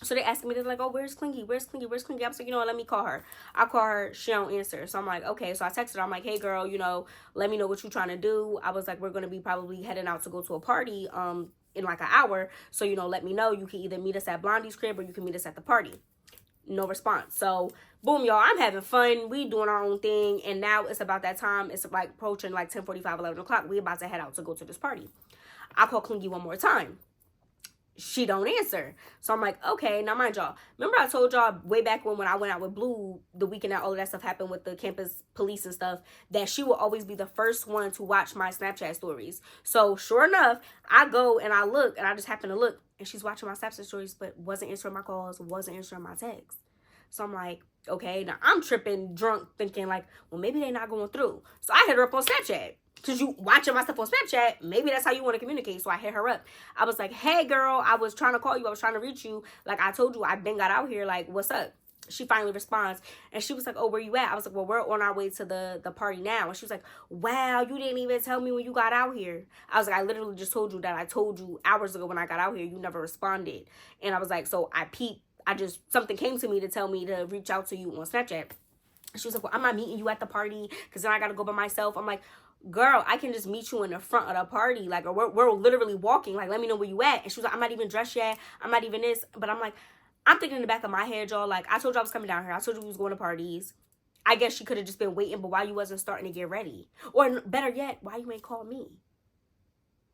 So they asking me, they're like, oh, where's Clingy? I was like, let me call her. I call her, she don't answer. So I'm like, okay. So I texted her, I'm like, hey girl, let me know what you're trying to do. I was like, we're going to be probably heading out to go to a party in like an hour. So, let me know. You can either meet us at Blondie's crib or you can meet us at the party. No response. So boom, y'all, I'm having fun. We doing our own thing. And now it's about that time. It's like approaching like 10:45, 11 o'clock. We about to head out to go to this party. I call Clingy one more time. she don't answer. So I'm like, okay, now mind y'all, remember I told y'all way back when I went out with Blue the weekend that all of that stuff happened with the campus police and stuff, that she will always be the first one to watch my Snapchat stories. So sure enough, I go and I look, and I just happen to look, and she's watching my Snapchat stories, but wasn't answering my calls, wasn't answering my texts. So I'm like, okay, now I'm tripping drunk thinking like, well, maybe they're not going through. So I hit her up on Snapchat. Because you watching my stuff on Snapchat, maybe that's how you want to communicate. So I hit her up. I was like, hey, girl, I was trying to call you. I was trying to reach you. Like, I told you, I been got out here. Like, what's up? She finally responds. And she was like, oh, where you at? I was like, well, we're on our way to the party now. And she was like, wow, you didn't even tell me when you got out here. I was like, I literally just told you that I told you hours ago when I got out here. You never responded. And I was like, so I peeped. Something came to me to tell me to reach out to you on Snapchat. She was like, well, I'm not meeting you at the party because then I got to go by myself. I'm like, girl, I can just meet you in the front of the party. Like, or we're literally walking. Like, let me know where you at. And she was like, I'm not even dressed yet. I'm not even this. But I'm like, I'm thinking in the back of my head, y'all, like, I told you I was coming down here. I told you we was going to parties. I guess she could have just been waiting, but why you wasn't starting to get ready? Or better yet, why you ain't call me?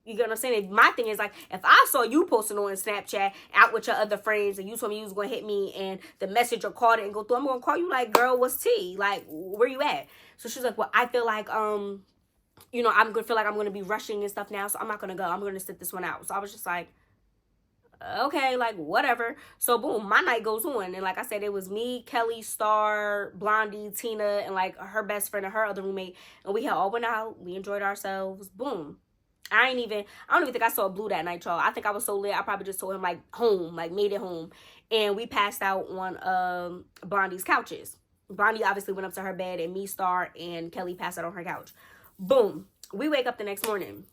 You get what I'm saying? My thing is, like, if I saw you posting on Snapchat out with your other friends and you told me you was going to hit me and the message or call didn't go through, I'm going to call you like, girl, what's tea? Like, where you at? So she's like, well, I feel like, you know, I'm going to feel like I'm going to be rushing and stuff now, so I'm not going to go. I'm going to sit this one out. So I was just like, okay, like, whatever. So, boom, my night goes on. And like I said, it was me, Kelly, Star, Blondie, Tina, and like her best friend and her other roommate. And we had all went out. We enjoyed ourselves. Boom. I don't even think I saw Blue that night, y'all. I think I was so lit, I probably just told him, like, home, like, made it home. And we passed out on Blondie's couches. Blondie obviously went up to her bed, and me, Star, and Kelly passed out on her couch. Boom. We wake up the next morning.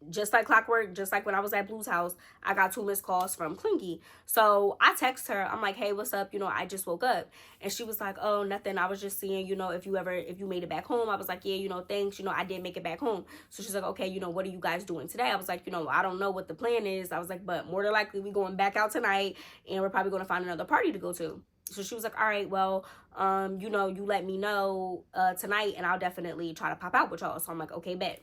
Just like clockwork, just like when I was at Blue's house, I got 2 missed calls from Clingy. So I text her. I'm like, hey, what's up? You know, I just woke up. And she was like, oh, nothing. I was just seeing, you know, if you made it back home. I was like, yeah, you know, thanks. You know, I did make it back home. So she's like, okay, you know, what are you guys doing today? I was like, you know, I don't know what the plan is. I was like, but more than likely we going back out tonight and we're probably going to find another party to go to. So she was like, all right, well, you know, you let me know tonight and I'll definitely try to pop out with y'all. So I'm like, okay, bet.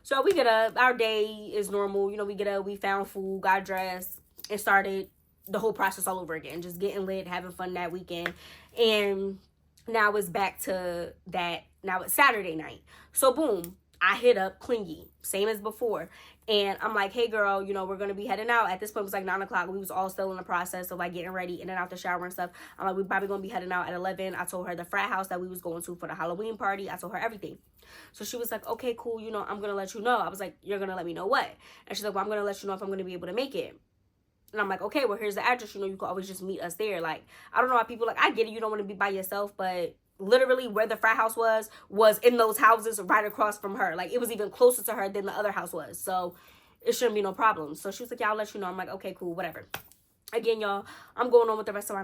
So we get up, our day is normal, you know, we get up, we found food, got dressed, and started the whole process all over again, just getting lit, having fun that weekend. And now it's back to that, now it's Saturday night. So boom, I hit up Clingy, same as before. And I'm like, hey girl, you know, we're going to be heading out. At this point, it was like 9 o'clock. We was all still in the process of like getting ready in and out the shower and stuff. I'm like, we're probably going to be heading out at 11. I told her the frat house that we was going to for the Halloween party. I told her everything. So she was like, okay, cool. You know, I'm going to let you know. I was like, you're going to let me know what? And she's like, well, I'm going to let you know if I'm going to be able to make it. And I'm like, okay, well, here's the address. You know, you can always just meet us there. Like, I don't know why people, like, I get it. You don't want to be by yourself, but literally where the frat house was in those houses right across from her. Like, it was even closer to her than the other house was. So it shouldn't be no problem. So she was like, yeah, I'll let you know. I'm like, okay, cool, whatever. Again, y'all, I'm going on with the rest of my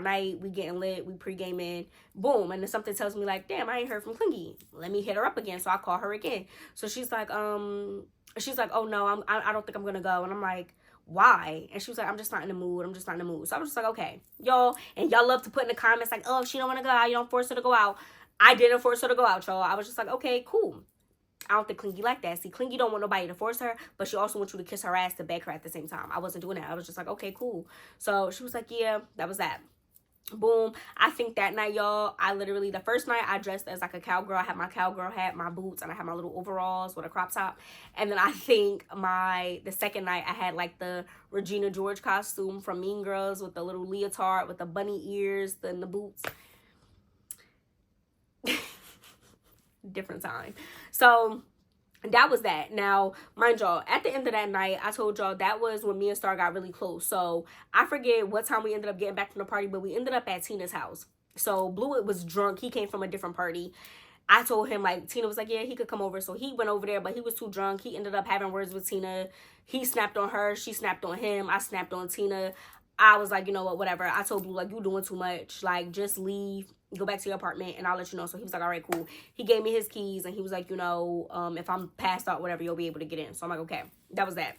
night. We getting lit. We pre-gaming. Boom. And then something tells me, like, damn, I ain't heard from Clingy. Let me hit her up again. So I call her again. So she's like, oh, no, I don't think I'm going to go. And I'm like, why? And she was like, I'm just not in the mood. So I was just like, okay, y'all. And y'all love to put in the comments, like, oh, if she don't want to go out, you don't force her to go out. I didn't force her to go out, y'all. I was just like, okay, cool. I don't think Clingy like that. See, Clingy don't want nobody to force her, but she also wants you to kiss her ass to beg her at the same time. I wasn't doing that. I was just like, okay, cool. So she was like, yeah, that was that. Boom. I think that night, y'all, the first night I dressed as like a cowgirl. I had my cowgirl hat, my boots, and I had my little overalls with a crop top. And then I think the second night I had like the Regina George costume from Mean Girls with the little leotard with the bunny ears and the boots. Different time. So that was that. Now, mind y'all, at the end of that night, I told y'all that was when me and Star got really close. So I forget what time we ended up getting back from the party, but we ended up at Tina's house. So Blue was drunk. He came from a different party. I told him, like, Tina was like, yeah, he could come over. So he went over there, but he was too drunk. He ended up having words with Tina. He snapped on her. She snapped on him. I snapped on Tina. I was like, you know what, whatever. I told Blue, like, you doing too much. Like, just leave. Go back to your apartment and I'll let you know. So he was like, all right, cool. He gave me his keys and he was like, you know, if I'm passed out, whatever, you'll be able to get in. So I'm like, okay. That was that.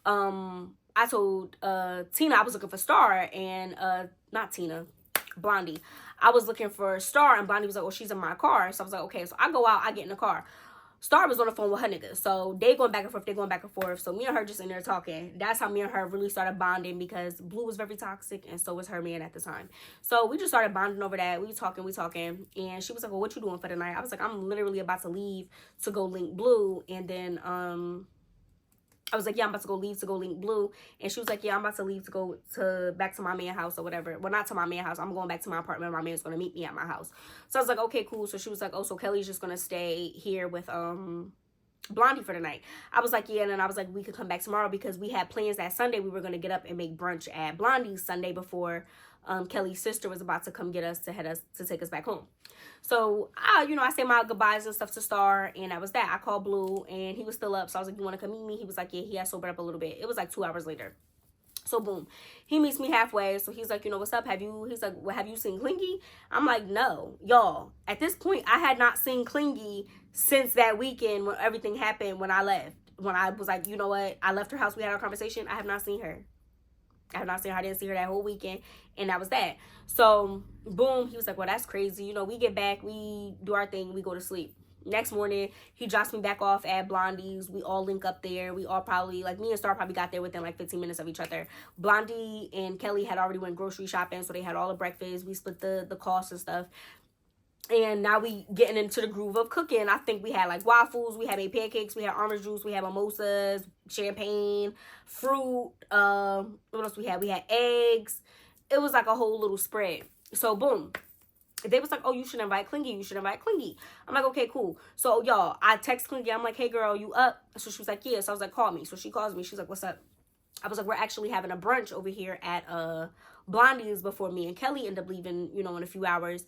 I told Tina I was looking for Star and not Tina, Blondie. I was looking for Star and Blondie was like, oh, she's in my car. So I was like, okay. So I go out, I get in the car. Star was on the phone with her nigga. So they going back and forth. So me and her just in there talking. That's how me and her really started bonding, because Blue was very toxic and so was her man at the time. So we just started bonding over that. We talking. And she was like, well, what you doing for the night? I was like, I'm literally about to leave to go link Blue. And then I was like, yeah, I'm about to go link Blue. And she was like, yeah, I'm about to leave to go back to my man house or whatever. Well, not to my man house. I'm going back to my apartment. My man's going to meet me at my house. So I was like, okay, cool. So she was like, oh, so Kelly's just going to stay here with Blondie for the night. I was like, yeah. And then I was like, we could come back tomorrow, because we had plans that Sunday. We were going to get up and make brunch at Blondie's Sunday before Kelly's sister was about to come get us to take us back home. So I say my goodbyes and stuff to Star, and that was that. I called Blue and he was still up. So I was like, you want to come meet me? He was like, yeah. He had sobered up a little bit. It was like 2 hours later. So boom, he meets me halfway. So he's like, what's up? He's like, well, have you seen Clingy? I'm like, no, y'all. At this point, I had not seen Clingy since that weekend when everything happened, when I left. When I was like, you know what? I left her house. We had our conversation. I have not seen her. I didn't see her that whole weekend. And that was that. So boom, he was like, well, that's crazy. We get back, we do our thing, we go to sleep. Next morning, he drops me back off at Blondie's. We all link up there. We all probably, like, me and Star probably got there within like 15 minutes of each other. Blondie and Kelly had already went grocery shopping, so they had all the breakfast. We split the costs and stuff. And now we getting into the groove of cooking. I think we had like waffles, we had made pancakes, we had orange juice, we had mimosas, champagne, fruit. What else we had? We had eggs. It was like a whole little spread. So boom. They was like, oh, you should invite Clingy. I'm like, okay, cool. So y'all, I text Clingy. I'm like, hey girl, you up? So she was like, yeah. So I was like, call me. So she calls me. She's like, what's up? I was like, we're actually having a brunch over here at Blondie's before me and Kelly end up leaving, in a few hours.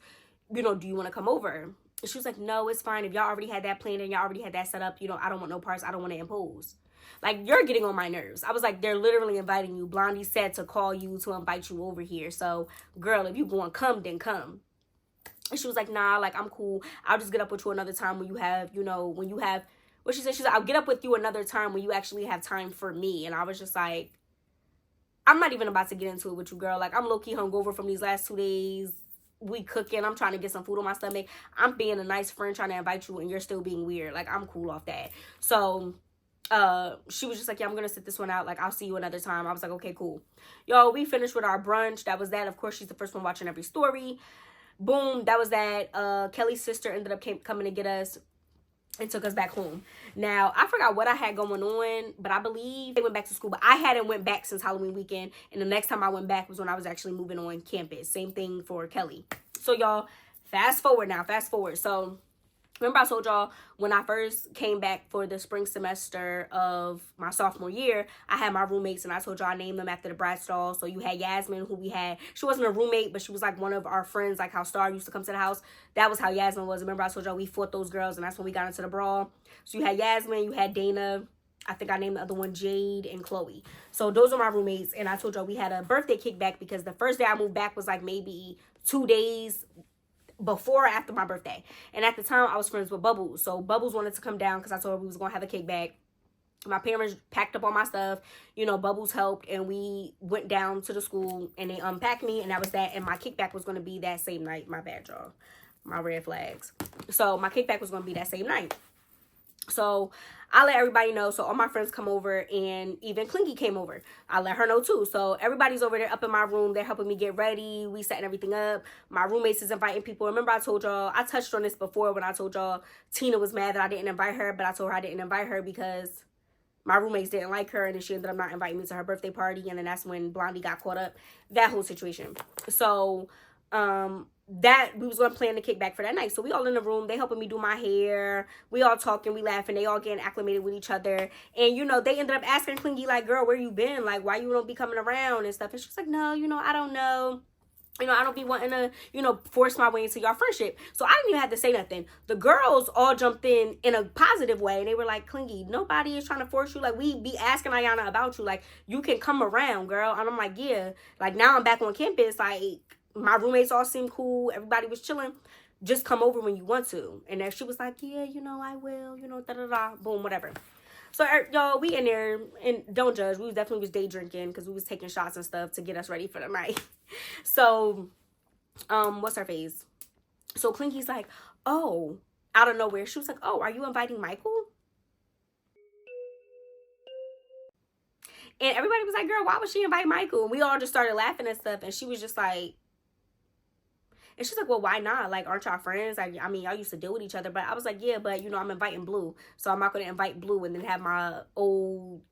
Do you want to come over? And she was like, no, it's fine. If y'all already had that planned and y'all already had that set up, I don't want no parts. I don't want to impose. Like, you're getting on my nerves. I was like, they're literally inviting you. Blondie said to call you to invite you over here. So, girl, if you going to come, then come. And she was like, nah, like, I'm cool. I'll just get up with you another time when you have, what she said, she's like, I'll get up with you another time when you actually have time for me. And I was just like, I'm not even about to get into it with you, girl. Like, I'm low-key hungover from these last 2 days. We cooking. I'm trying to get some food on my stomach. I'm being a nice friend trying to invite you, and you're still being weird. Like, I'm cool off that. So, she was just like, yeah, I'm gonna sit this one out. Like, I'll see you another time. I was like, okay, cool. Y'all, we finished with our brunch. That was that. Of course, she's the first one watching every story. Boom, that was that. Kelly's sister ended up coming to get us and took us back home. Now, I forgot what I had going on, but I believe they went back to school. But I hadn't went back since Halloween weekend. And the next time I went back was when I was actually moving on campus. Same thing for Kelly. So, y'all, fast forward. So, remember I told y'all when I first came back for the spring semester of my sophomore year, I had my roommates, and I told y'all I named them after the Bratz doll. So you had Yasmin, who she wasn't a roommate, but she was like one of our friends, like how Star used to come to the house. That was how Yasmin was. Remember I told y'all we fought those girls, and that's when we got into the brawl. So you had Yasmin, you had Dana, I think I named the other one Jade and Chloe. So those are my roommates, and I told y'all we had a birthday kickback because the first day I moved back was like maybe 2 days before or after my birthday. And at the time, I was friends with Bubbles. So Bubbles wanted to come down because I told her we was going to have a kickback. My parents packed up all my stuff. Bubbles helped. And we went down to the school and they unpacked me. And that was that. And my kickback was going to be that same night. My bad, y'all. My red flags. So my kickback was going to be that same night. So I let everybody know. So all my friends come over, and even Clingy came over. I let her know too. So everybody's over there up in my room. They're helping me get ready. We setting everything up. My roommates is inviting people. Remember I told y'all, I touched on this before when I told y'all Tina was mad that I didn't invite her, but I told her I didn't invite her because my roommates didn't like her, and then she ended up not inviting me to her birthday party, and then that's when Blondie got caught up. That whole situation. So, that we was gonna plan the kickback for that night. So we all in the room, they helping me do my hair, we all talking, we laughing, they all getting acclimated with each other. And they ended up asking Clingy, like, girl, where you been? Like, why you don't be coming around and stuff? And she's like, no, I don't know. I don't be wanting to, force my way into your friendship. So I didn't even have to say nothing. The girls all jumped in a positive way. And they were like, Clingy, nobody is trying to force you. Like, we be asking Ayanna about you. Like, you can come around, girl. And I'm like, yeah. Like, now I'm back on campus. Like, my roommates all seemed cool. Everybody was chilling. Just come over when you want to. And then she was like, yeah, I will. Da-da-da. Boom, whatever. So, y'all, we in there. And don't judge. We definitely was day drinking because we was taking shots and stuff to get us ready for the night. So, what's her face? So, Clingy's like, oh, out of nowhere, she was like, oh, are you inviting Michael? And everybody was like, girl, why would she invite Michael? And we all just started laughing and stuff. And she was just like, and she's like, well, why not? Like, aren't y'all friends? Like, I mean, y'all used to deal with each other. But I was like, yeah, but, you know, I'm inviting Blue. So I'm not going to invite Blue and then have my old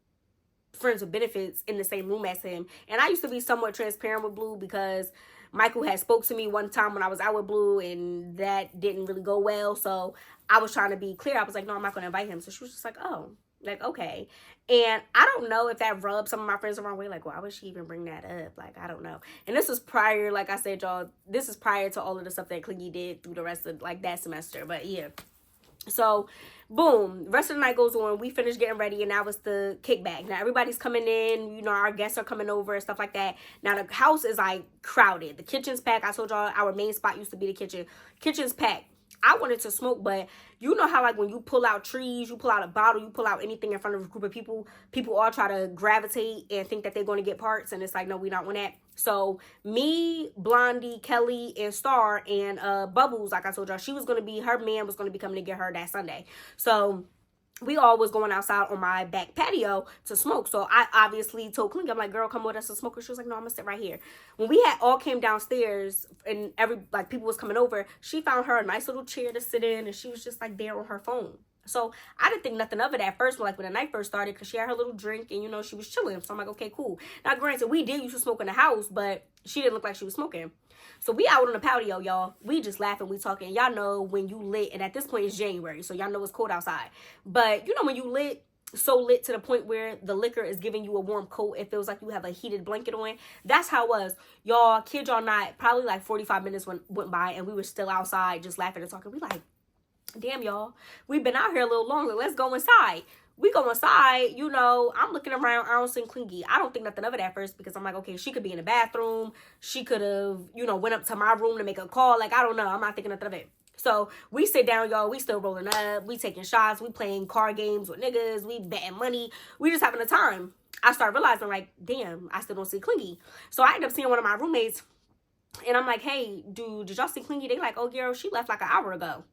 friends with benefits in the same room as him. And I used to be somewhat transparent with Blue because Michael had spoke to me one time when I was out with Blue, and that didn't really go well. So I was trying to be clear. I was like, no, I'm not going to invite him. So she was just like, oh, like, okay. And I don't know if that rubbed some of my friends the wrong way. Like, why would she even bring that up? Like, I don't know. And this was prior, like I said, y'all, this is prior to all of the stuff that Clingy did through the rest of, like, that semester. But, yeah. So, boom, the rest of the night goes on. We finish getting ready, and now it's the kickback. Now, everybody's coming in. You know, our guests are coming over and stuff like that. Now, the house is, like, crowded. The kitchen's packed. I told y'all our main spot used to be the kitchen. Kitchen's packed. I wanted to smoke, but you know how, like, when you pull out trees, you pull out a bottle, you pull out anything in front of a group of people, people all try to gravitate and think that they're going to get parts, and it's like, no, we don't want that. So me, Blondie, Kelly, and Star, and Bubbles, like I told y'all, her man was going to be coming to get her that Sunday. So we all was going outside on my back patio to smoke. So I obviously told Clingy, I'm like, girl, come with us to smoke. She was like, no, I'm gonna sit right here. When we had all came downstairs and people was coming over, she found her a nice little chair to sit in, and she was just like there on her phone. So I didn't think nothing of it at first, like when the night first started, because she had her little drink and, you know, she was chilling. So I'm like, okay, cool. Now, granted, we did used to smoke in the house, but she didn't look like she was smoking. So we out on the patio, y'all. We just laughing, we talking. Y'all know when you lit, and at this point it's January, so y'all know it's cold outside. But you know when you lit, so lit to the point where the liquor is giving you a warm coat, it feels like you have a heated blanket on. That's how it was. Y'all, kid y'all not, probably like 45 minutes went by, and we were still outside just laughing and talking. We like, damn, y'all, we've been out here a little longer. Let's go inside. We go inside, you know, I'm looking around, I don't see Clingy. I don't think nothing of it at first because I'm like, okay, she could be in the bathroom. She could have, you know, went up to my room to make a call. Like, I don't know. I'm not thinking nothing of it. So we sit down, y'all. We still rolling up. We taking shots. We playing card games with niggas. We betting money. We just having a time. I start realizing, like, damn, I still don't see Clingy. So I end up seeing one of my roommates, and I'm like, hey, dude, did y'all see Clingy? They like, oh, girl, she left like an hour ago.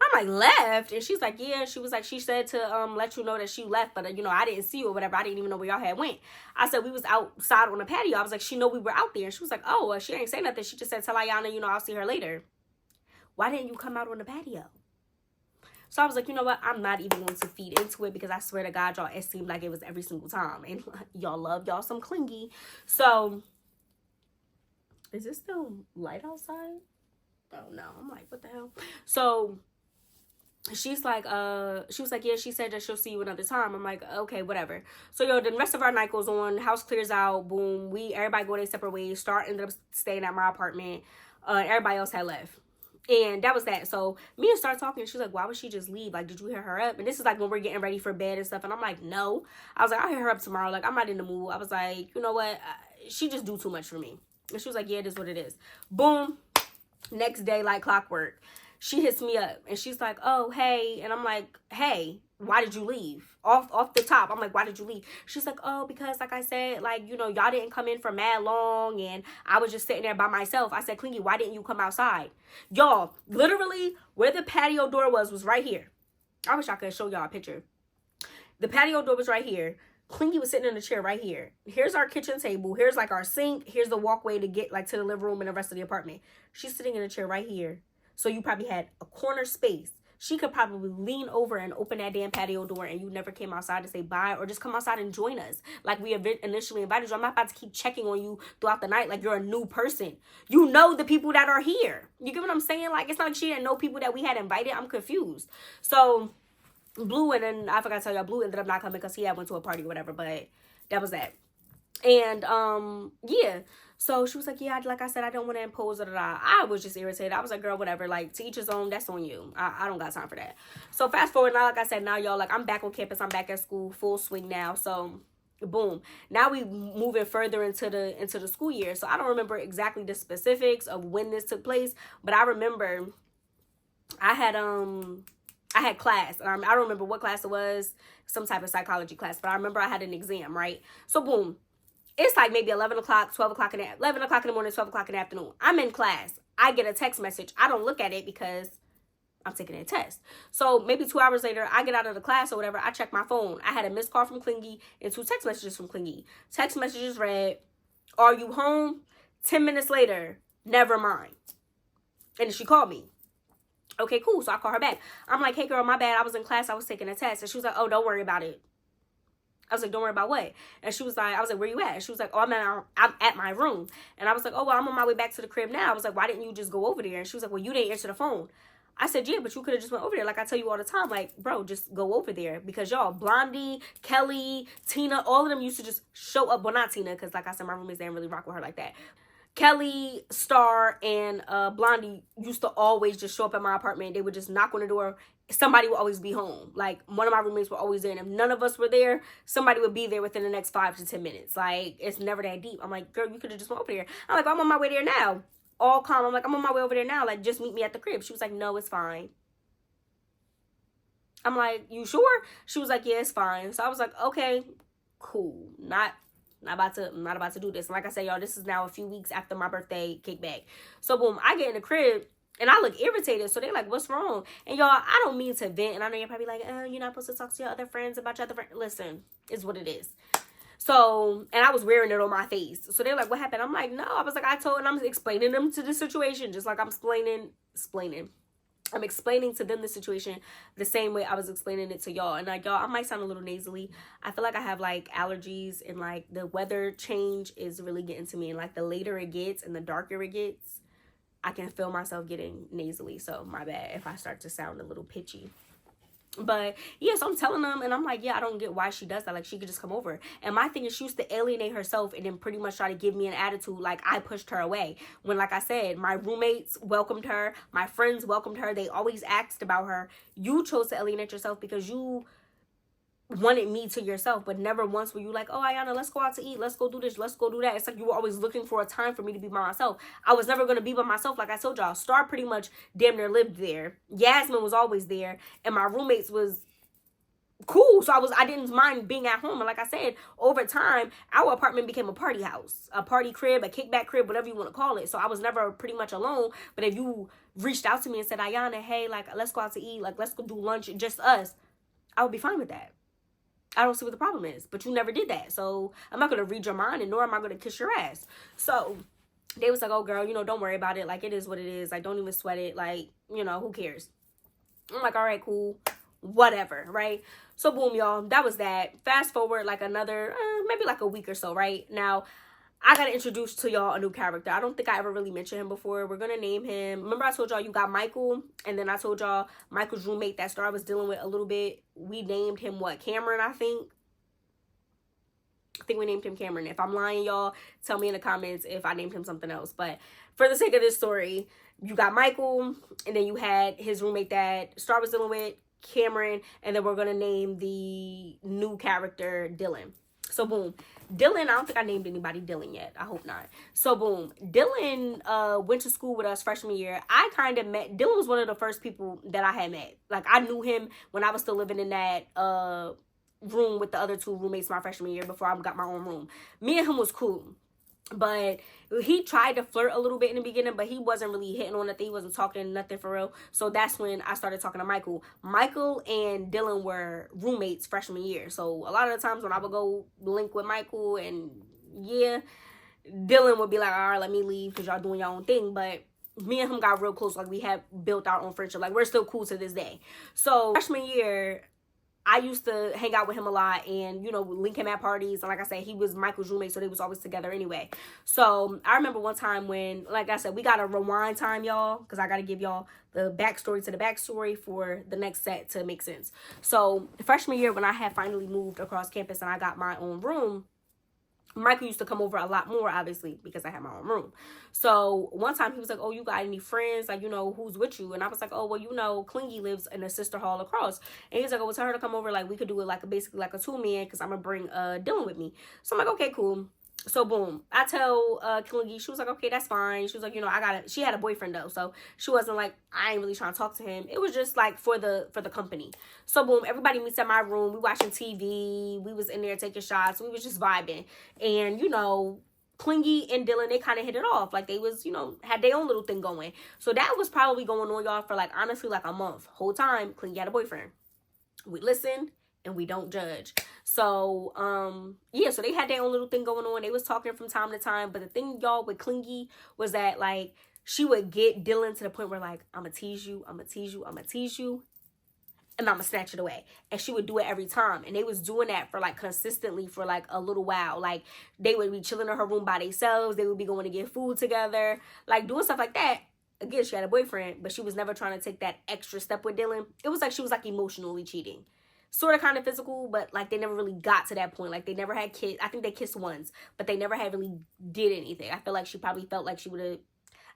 I'm like, left? And she's like, yeah. She was like, she said to let you know that she left, but you know, I didn't see you or whatever. I didn't even know where y'all had went. I said we was outside on the patio. I was like, she know we were out there. And she was like, oh, well, she ain't say nothing. She just said, tell Ayanna, you know, I'll see her later. Why didn't you come out on the patio? So I was like, you know what? I'm not even going to feed into it because I swear to God, y'all, it seemed like it was every single time. And y'all love y'all some Clingy. So is it still light outside? Oh no. I'm like, what the hell? So she's like, she was like, yeah, she said that she'll see you another time. I'm like, okay, whatever. So, yo, the rest of our night goes on. House clears out. Boom. Everybody go their separate ways. Star ended up staying at my apartment. Everybody else had left. And that was that. So, me and Star talking. She's like, why would she just leave? Like, did you hear her up? And this is like when we're getting ready for bed and stuff. And I'm like, no. I was like, I'll hear her up tomorrow. Like, I'm not in the mood. I was like, you know what? She just do too much for me. And she was like, yeah, it is what it is. Boom. Next day, like clockwork. She hits me up and she's like, oh, hey. And I'm like, hey, why did you leave? Off the top, I'm like, why did you leave? She's like, oh, because like I said, like, you know, y'all didn't come in for mad long and I was just sitting there by myself. I said, Clingy, why didn't you come outside? Y'all, literally where the patio door was right here. I wish I could show y'all a picture. The patio door was right here. Clingy was sitting in the chair right here. Here's our kitchen table. Here's like our sink. Here's the walkway to get like to the living room and the rest of the apartment. She's sitting in a chair right here. So you probably had a corner space. She could probably lean over and open that damn patio door and you never came outside to say bye or just come outside and join us. Like we initially invited you. I'm not about to keep checking on you throughout the night like you're a new person. You know the people that are here. You get what I'm saying? Like it's not like she didn't know people that we had invited. I'm confused. So Blue, and then I forgot to tell y'all, Blue ended up not coming because he had went to a party or whatever, but that was that. And yeah. So she was like, yeah, like I said, I don't want to impose it. I was just irritated. I was like, girl, whatever. Like, to each his own. That's on you. I don't got time for that. So fast forward now, like I said, now y'all, like I'm back on campus. I'm back at school, full swing now. So boom. Now we moving further into the school year. So I don't remember exactly the specifics of when this took place, but I remember I had class. I don't remember what class it was, some type of psychology class, but I remember I had an exam, right? So boom. It's like maybe 11 o'clock, 12 o'clock 11 o'clock in the morning, 12 o'clock in the afternoon. I'm in class. I get a text message. I don't look at it because I'm taking a test. So maybe 2 hours later, I get out of the class or whatever. I check my phone. I had a missed call from Clingy and 2 text messages from Clingy. Text messages read, "Are you home?" 10 minutes later, "Never mind." And then she called me. Okay, cool. So I call her back. I'm like, "Hey, girl, my bad. I was in class. I was taking a test." And she was like, "Oh, don't worry about it." I was like, "Don't worry about what?" And she was like, I was like, "Where you at?" And she was like, "Oh, I'm at my room." And I was like, "Oh, well, I'm on my way back to the crib now." I was like, "Why didn't you just go over there?" And she was like, "Well, you didn't answer the phone." I said, "Yeah, but you could have just went over there. Like I tell you all the time, like, bro, just go over there." Because y'all, Blondie, Kelly, Tina, all of them used to just show up. Well, not Tina, because like I said, my roommates didn't really rock with her like that. Kelly, Star, and Blondie used to always just show up at my apartment. They would just knock on the door. Somebody would always be home. Like, one of my roommates were always there. And if none of us were there, somebody would be there within the next 5 to 10 minutes. Like, it's never that deep. I'm like, "Girl, you could have just went over there." I'm like, "I'm on my way there now." All calm. I'm like, "I'm on my way over there now. Like, just meet me at the crib." She was like, "No, it's fine." I'm like, "You sure?" She was like, "Yeah, it's fine." So I was like, "Okay, cool. Not about to do this." And like I said, y'all, this is now a few weeks after my birthday kickback. So boom, I get in the crib and I look irritated. So they're like, "What's wrong?" And y'all, I don't mean to vent. And I know you're probably like, "You're not supposed to talk to your other friends about your other friends." Listen, it's what it is. So, and I was wearing it on my face. So they're like, "What happened?" I'm like, "No." I was like, and I'm explaining them to the situation, just like I'm explaining to them the situation the same way I was explaining it to y'all. And like, y'all, I might sound a little nasally. I feel like I have like allergies, and like the weather change is really getting to me. And like the later it gets and the darker it gets, I can feel myself getting nasally. So my bad if I start to sound a little pitchy. But yeah, so I'm telling them, and I'm like, "Yeah, I don't get why she does that. Like, she could just come over." And my thing is, she used to alienate herself and then pretty much try to give me an attitude like I pushed her away. When, like I said, my roommates welcomed her, my friends welcomed her, they always asked about her. You chose to alienate yourself because you wanted me to yourself, but never once were you like, "Oh, Ayanna, let's go out to eat, let's go do this, let's go do that." It's like you were always looking for a time for me to be by myself. I was never going to be by myself. Like I told y'all, Star pretty much damn near lived there. Yasmin was always there, and my roommates was cool. So I didn't mind being at home. And like I said, over time, our apartment became a party house, a party crib, a kickback crib, whatever you want to call it. So I was never pretty much alone. But if you reached out to me and said, "Ayanna, hey, like, let's go out to eat, like, let's go do lunch, just us," I would be fine with that. I don't see what the problem is, but you never did that. So I'm not going to read your mind, and nor am I going to kiss your ass. So they was like, "Oh, girl, don't worry about it. Like, it is what it is. Like, don't even sweat it. Like, who cares?" I'm like, "All right, cool, whatever." Right? So boom, y'all, that was that. Fast forward like another, maybe like a week or so, right? Now, I got to introduce to y'all a new character. I don't think I ever really mentioned him before. We're going to name him. Remember I told y'all you got Michael, and then I told y'all Michael's roommate that Star was dealing with a little bit. We named him what? Cameron, I think. I think we named him Cameron. If I'm lying, y'all, tell me in the comments if I named him something else. But for the sake of this story, you got Michael, and then you had his roommate that Star was dealing with, Cameron, and then we're going to name the new character Dylan. So boom, Dylan, I don't think I named anybody Dylan yet. I hope not. So boom, Dylan went to school with us freshman year. I kind of met, Dylan was one of the first people that I had met. Like, I knew him when I was still living in that room with the other 2 roommates my freshman year before I got my own room. Me and him was cool. But he tried to flirt a little bit in the beginning, but he wasn't really hitting on nothing. He wasn't talking nothing for real. So that's when I started talking to Michael. Michael and Dylan were roommates freshman year. So a lot of the times when I would go link with Michael, and yeah, Dylan would be like, "All right, let me leave because y'all doing your own thing." But me and him got real close. Like, we had built our own friendship. Like, we're still cool to this day. So freshman year, I used to hang out with him a lot and, link him at parties. And like I said, he was Michael's roommate, so they was always together anyway. So I remember one time when, like I said, we got a rewind time, y'all, because I got to give y'all the backstory to the backstory for the next set to make sense. So freshman year, when I had finally moved across campus and I got my own room, Michael used to come over a lot more, obviously, because I had my own room. So one time he was like, "Oh, you got any friends? Like, who's with you?" And I was like, "Oh, well, Clingy lives in the sister hall across." And he was like, "Oh, well, tell her to come over. Like, we could do it like basically like a 2-man because I'm going to bring Dylan with me." So I'm like, "Okay, cool." So boom, I tell Clingy, she was like, "Okay, that's fine." She was like, she had a boyfriend though, so she wasn't like, I ain't really trying to talk to him. It was just like for the company. So boom, everybody meets at my room. We watching TV. We was in there taking shots. We was just vibing, and Clingy and Dylan, they kind of hit it off. Like, they was, you know, had their own little thing going. So that was probably going on, y'all, for like, honestly, like a month. Whole time, Clingy had a boyfriend. We listen and we don't judge. So, yeah, so they had their own little thing going on. They was talking from time to time. But the thing, y'all, with Clingy was that, like, she would get Dylan to the point where, like, I'm gonna tease you, I'm gonna tease you, I'm gonna tease you, and I'm gonna snatch it away. And she would do it every time. And they was doing that for like consistently for like a little while. Like, they would be chilling in her room by themselves. They would be going to get food together, like doing stuff like that. Again, she had a boyfriend, but she was never trying to take that extra step with Dylan. It was like she was like emotionally cheating. Sort of kind of physical, but like they never really got to that point. Like, they never had kids. I think they kissed once, but they never had really did anything. I feel like she probably felt like she would have,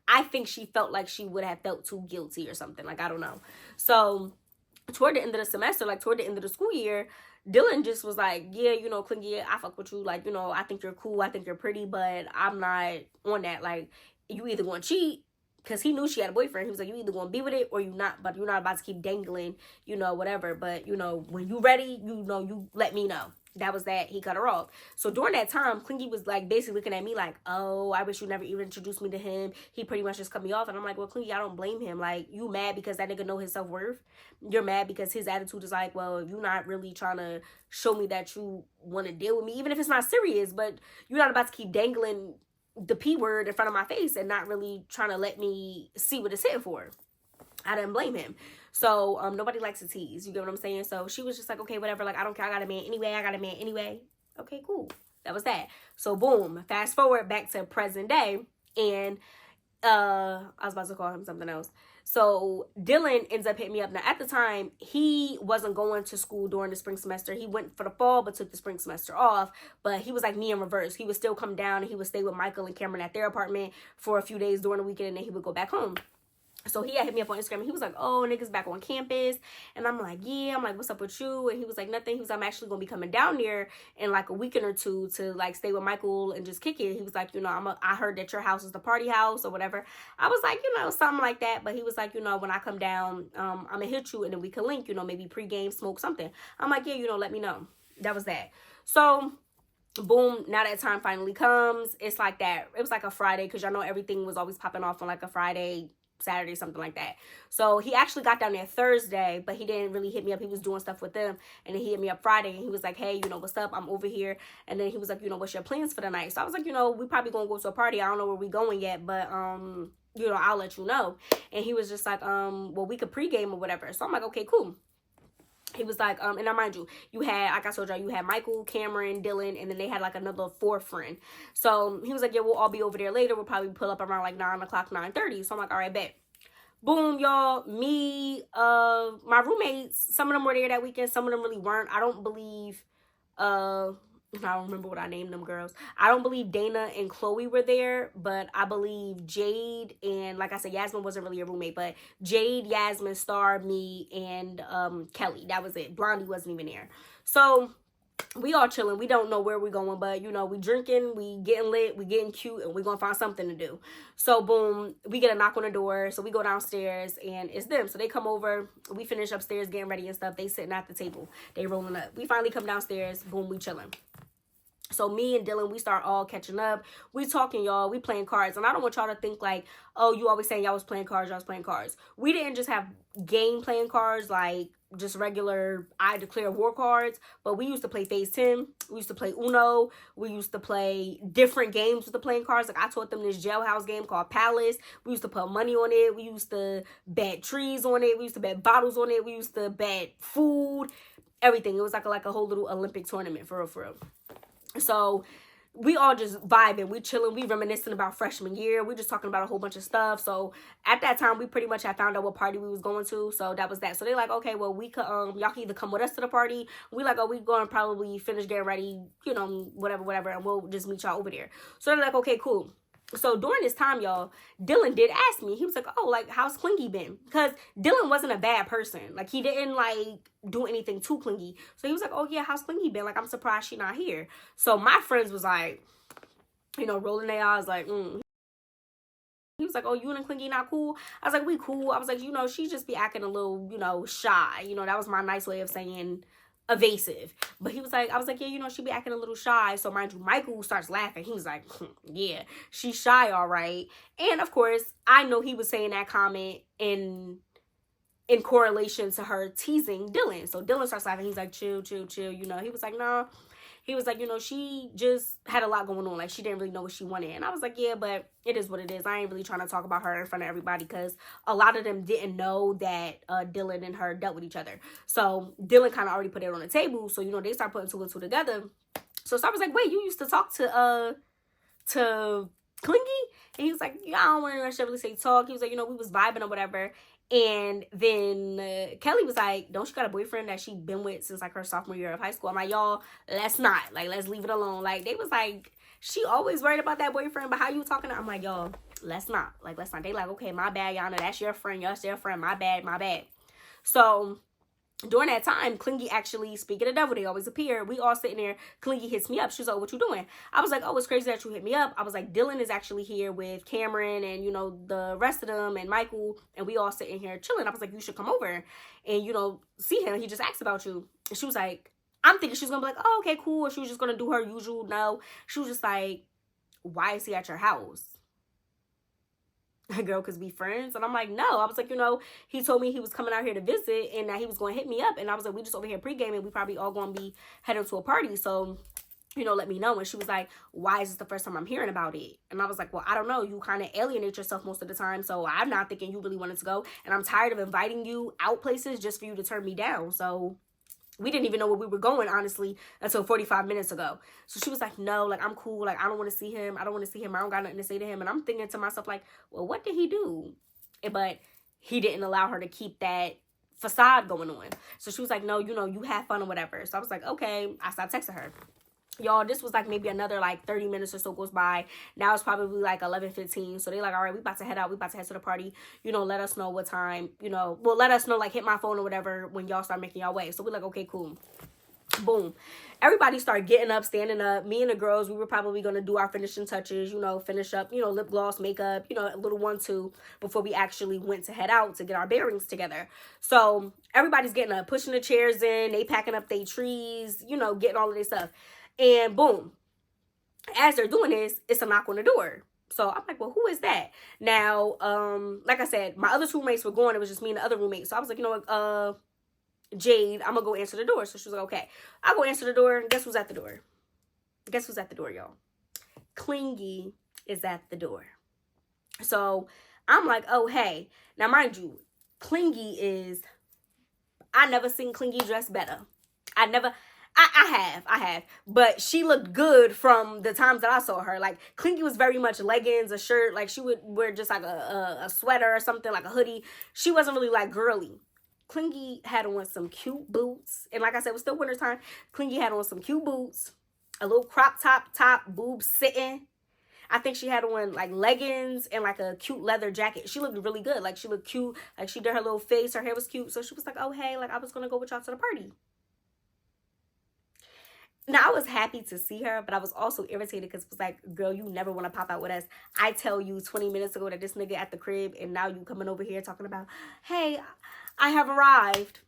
I think she felt like she would have felt too guilty or something. Like, I don't know. So toward the end of the semester, like toward the end of the school year, Dylan just was like, yeah, you know, Clingy, I fuck with you. Like, you know, I think you're cool. I think you're pretty, but I'm not on that. Like, you either going to cheat, because he knew she had a boyfriend. He was like, you either going to be with it or you not, but you're not about to keep dangling, you know, whatever. But, you know, when you ready, you know, you let me know. That was that. He cut her off. So during that time, Clingy was like basically looking at me like, oh, I wish you never even introduced me to him. He pretty much just cut me off. And I'm like, well, Clingy, I don't blame him. Like, you mad because that nigga know his self-worth? You're mad because his attitude is like, well, you're not really trying to show me that you want to deal with me, even if it's not serious, but you're not about to keep dangling the P word in front of my face and not really trying to let me see what it's hitting for. I didn't blame him. So, nobody likes to tease. You get what I'm saying? So, she was just like, okay, whatever. Like, I don't care. I got a man anyway. Okay, cool. That was that. So, boom. Fast forward back to present day. And, I was about to call him something else. So, Dylan ends up hitting me up. Now, at the time, he wasn't going to school during the spring semester. He went for the fall, but took the spring semester off. But he was like me in reverse. He would still come down and he would stay with Michael and Cameron at their apartment for a few days during the weekend. And then he would go back home. So he had hit me up on Instagram and he was like, oh, niggas back on campus. And I'm like, yeah. I'm like, what's up with you? And he was like, nothing. He was, I'm actually going to be coming down there in like a weekend or two to like stay with Michael and just kick it. He was like, you know, I heard that your house is the party house or whatever. I was like, you know, something like that. But he was like, you know, when I come down, I'm going to hit you and then we can link, you know, maybe pregame, smoke something. I'm like, yeah, you know, let me know. That was that. So boom, now that time finally comes. It's like that. It was like a Friday because y'all know everything was always popping off on like a Friday, Saturday, something like that. So he actually got down there Thursday, but he didn't really hit me up. He was doing stuff with them. And then he hit me up Friday and he was like, hey, you know, what's up? I'm over here. And then he was like, you know, what's your plans for the night? So I was like, you know, we probably gonna go to a party. I don't know where we going yet, but you know, I'll let you know. And he was just like, well, we could pregame or whatever. So I'm like, okay, cool. He was like, and now mind you, you had, like I told y'all, you had Michael, Cameron, Dylan, and then they had like another fourth friend. So he was like, yeah, we'll all be over there later. We'll probably pull up around like 9 o'clock, 9:30. So I'm like, all right, bet. Boom, y'all. Me, my roommates, some of them were there that weekend. Some of them really weren't. I don't believe, I don't remember what I named them girls. I don't believe Dana and Chloe were there, but I believe Jade and, like I said, Yasmin wasn't really a roommate, but Jade, Yasmin, Star, me, and Kelly. That was it. Blondie wasn't even there. So we all chilling. We don't know where we're going, but, you know, we drinking, we getting lit, we getting cute, and we gonna find something to do. So, boom, we get a knock on the door. So we go downstairs, and it's them. So they come over. We finish upstairs getting ready and stuff. They sitting at the table. They rolling up. We finally come downstairs. Boom, we chilling. So me and Dylan, we start all catching up. We talking, y'all. We playing cards. And I don't want y'all to think like, oh, you always saying y'all was playing cards, y'all was playing cards. We didn't just have game playing cards, like just regular I declare war cards. But we used to play Phase 10. We used to play Uno. We used to play different games with the playing cards. Like I taught them this jailhouse game called Palace. We used to put money on it. We used to bet trees on it. We used to bet bottles on it. We used to bet food, everything. It was like a whole little Olympic tournament for real, for real. So we all just vibing, we chilling, we reminiscing about freshman year. We just talking about a whole bunch of stuff. So at that time, we pretty much had found out what party we was going to. So that was that. So they're like, okay, well, we could, y'all can either come with us to the party. We like, oh, we going to probably finish getting ready, you know, whatever. And we'll just meet y'all over there. So they're like, okay, cool. So during this time, y'all, Dylan did ask me. He was like, oh, like, how's Clingy been? Because Dylan wasn't a bad person. Like, he didn't, like, do anything too clingy. So he was like, oh, yeah, how's Clingy been? Like, I'm surprised she not here. So my friends was like, you know, rolling their eyes like, He was like, oh, you and Clingy not cool? I was like, we cool. I was like, you know, she just be acting a little, you know, shy. You know, that was my nice way of saying, evasive. But he was like, I was like, yeah, you know, she be acting a little shy. So mind you, Michael starts laughing. He was like, yeah, she's shy, all right. And of course, I know he was saying that comment in correlation to her teasing Dylan. So Dylan starts laughing. He's like, chill, chill, chill. You know, he was like, no. He was like, you know, she just had a lot going on. Like, she didn't really know what she wanted. And I was like, yeah, but it is what it is. I ain't really trying to talk about her in front of everybody because a lot of them didn't know that Dylan and her dealt with each other. So Dylan kind of already put it on the table. So, you know, they start putting two and two together. So Star was like, wait, you used to talk to Clingy? And he was like, yeah, I don't want to necessarily say talk. He was like, you know, we was vibing or whatever. And then Kelly was like, don't she got a boyfriend that she been with since like her sophomore year of high school? I'm like, y'all, let's not. Like, let's leave it alone. Like, they was like, she always worried about that boyfriend, but how you talking to her? I'm like, y'all, let's not. Like, let's not. They like, okay, my bad, y'all know that's your friend. Y'all's your friend. My bad, my bad. So during that time, Clingy actually, speaking of devil, they always appear. We all sitting there. Clingy hits me up. She's like, what you doing? I was like, oh, it's crazy that you hit me up. I was like, Dylan is actually here with Cameron and, you know, the rest of them and Michael. And we all sitting here chilling. I was like, you should come over and, you know, see him. He just asked about you. And she was like, I'm thinking she's going to be like, oh, okay, cool. Or she was just going to do her usual no. She was just like, why is he at your house? Girl, because we friends. And I'm like, no. I was like, you know, he told me he was coming out here to visit and that he was going to hit me up. And I was like, we just over here pre-gaming. We probably all going to be heading to a party. So, you know, let me know. And she was like, why is this the first time I'm hearing about it? And I was like, well, I don't know. You kind of alienate yourself most of the time. So I'm not thinking you really wanted to go. And I'm tired of inviting you out places just for you to turn me down. So we didn't even know where we were going, honestly, until 45 minutes ago. So she was like, no, like, I'm cool. Like, I don't want to see him. I don't want to see him. I don't got nothing to say to him. And I'm thinking to myself, like, well, what did he do? But he didn't allow her to keep that facade going on. So she was like, no, you know, you have fun or whatever. So I was like, okay. I stopped texting her. Y'all, this was like maybe another like 30 minutes or so goes by. Now it's probably like 11:15. So they like, all right, we about to head out. We about to head to the party. You know, let us know what time, you know, well, let us know, like, hit my phone or whatever when y'all start making y'all way. So we're like, okay, cool. Boom. Everybody started getting up, standing up. Me and the girls, we were probably going to do our finishing touches, you know, finish up, you know, lip gloss, makeup, you know, a little 1-2 before we actually went to head out to get our bearings together. So everybody's getting up, pushing the chairs in. They packing up their trees, you know, getting all of this stuff. And boom, as they're doing this, it's a knock on the door. So I'm like, well, who is that? Now, like I said, my other two roommates were going. It was just me and the other roommate. So I was like, you know what, Jade, I'm going to go answer the door. So she was like, okay. I'll go answer the door. Guess who's at the door? Guess who's at the door, y'all? Clingy is at the door. So I'm like, oh, hey. Now, mind you, Clingy is, I never seen Clingy dressed better. I have, but she looked good from the times that I saw her. Like, Clingy was very much leggings, a shirt, like she would wear just like a sweater or something, like a hoodie. She wasn't really like girly. Clingy had on some cute boots, and like I said, it was still wintertime. Clingy had on some cute boots, a little crop top, boobs sitting. I think she had on like leggings and like a cute leather jacket. She looked really good. Like, she looked cute. Like, she did her little face. Her hair was cute. So she was like, oh, hey, like, I was going to go with y'all to the party. Now, I was happy to see her, but I was also irritated because it was like, girl, you never want to pop out with us. I tell you 20 minutes ago that this nigga at the crib, and now you coming over here talking about, hey, I have arrived.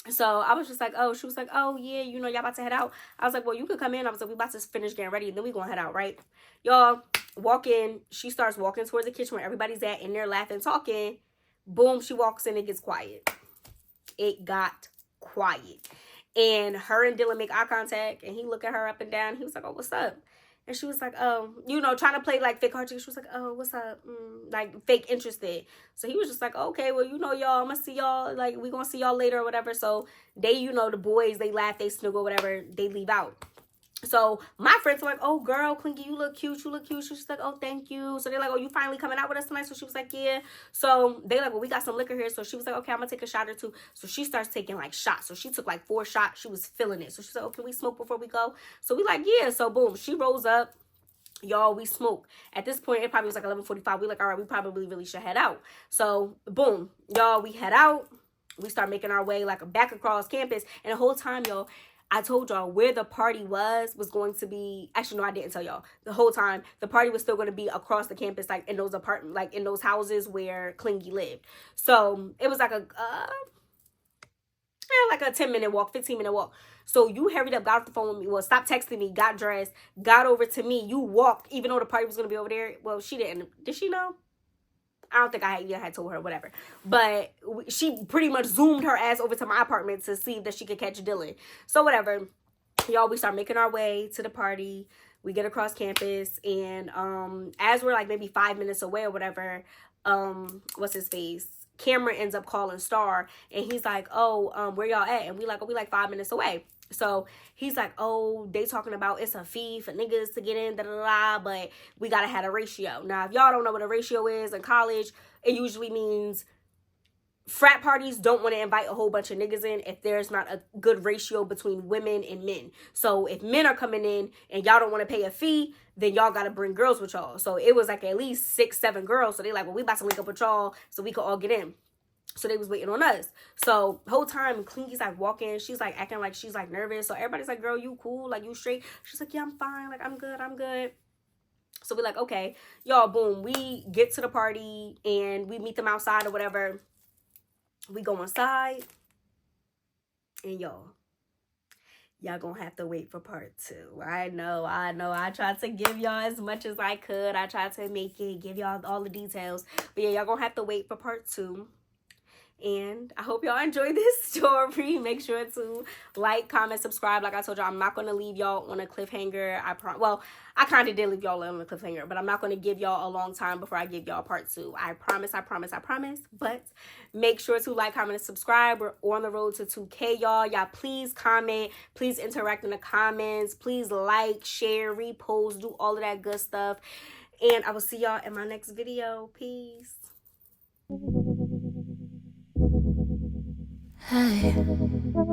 So I was just like, oh, she was like, oh, yeah, you know, y'all about to head out. I was like, well, you could come in. I was like, we about to finish getting ready, and then we gonna head out, right? Y'all, walk in. She starts walking towards the kitchen where everybody's at, and they're laughing, talking. Boom, she walks in, it gets quiet. It got quiet. And her and Dylan make eye contact, and he look at her up and down. He was like, oh, what's up? And she was like, oh, you know, trying to play like fake cartoon. She was like, oh, what's up? Like, fake interested. So he was just like, okay, well, you know, y'all, I'm gonna see y'all, like, we gonna see y'all later or whatever. So they, you know, the boys, they laugh, they snuggle, whatever, they leave out. So my friends were like, oh, girl, Clingy, you look cute. You look cute. She's like, oh, thank you. So they're like, oh, you finally coming out with us tonight? So she was like, yeah. So they like, well, we got some liquor here. So she was like, okay, I'm going to take a shot or two. So she starts taking like shots. So she took like 4 shots. She was feeling it. So she's like, oh, can we smoke before we go? So we like, yeah. So boom, she rolls up. Y'all, we smoke. At this point, it probably was like 11:45. We like, all right, we probably really should head out. So boom, y'all, we head out. We start making our way like back across campus. And the whole time, y'all, I told y'all where the party was going to be. Actually, no, I didn't tell y'all. The whole time, the party was still going to be across the campus, like in those apartments, like in those houses where Clingy lived. So it was like a like a 10-minute walk, 15-minute walk. So you hurried up, got off the phone with me. Well, stopped texting me, got dressed, got over to me. You walked, even though the party was going to be over there. Well, she didn't. Did she know? I don't think I had told her, whatever. But she pretty much zoomed her ass over to my apartment to see that she could catch Dylan. So whatever. Y'all, we start making our way to the party. We get across campus. And as we're like maybe 5 minutes away or whatever, what's his face? Cameron ends up calling Star. And he's like, oh, where y'all at? And we like, oh, we like 5 minutes away. So he's like, oh, they talking about it's a fee for niggas to get in, da da da, but we gotta have a ratio. Now, if y'all don't know what a ratio is in college, it usually means frat parties don't want to invite a whole bunch of niggas in if there's not a good ratio between women and men. So if men are coming in and y'all don't want to pay a fee, then y'all gotta bring girls with y'all. So it was like at least 6-7 girls. So they like, well, we about to link up with y'all so we could all get in. So they was waiting on us. So whole time Clingy's like walking, she's like acting like she's like nervous. So everybody's like, girl, you cool? Like, you straight? She's like, yeah, I'm fine. Like, I'm good. So we like, okay, y'all, boom. We get to the party and we meet them outside or whatever. We go inside. And y'all gonna have to wait for part 2. I know. I tried to give y'all as much as I could. I tried to make it, give y'all all the details. But yeah, y'all gonna have to wait for part 2. And I hope y'all enjoyed this story. Make sure to like, comment, subscribe. Like I told y'all, I'm not going to leave y'all on a cliffhanger. Well, I kind of did leave y'all on a cliffhanger, but I'm not going to give y'all a long time before I give y'all part 2. I promise. But make sure to like, comment, and subscribe. We're on the road to 2K, y'all. Y'all, please comment. Please interact in the comments. Please like, share, repost, do all of that good stuff. And I will see y'all in my next video. Peace. Hi.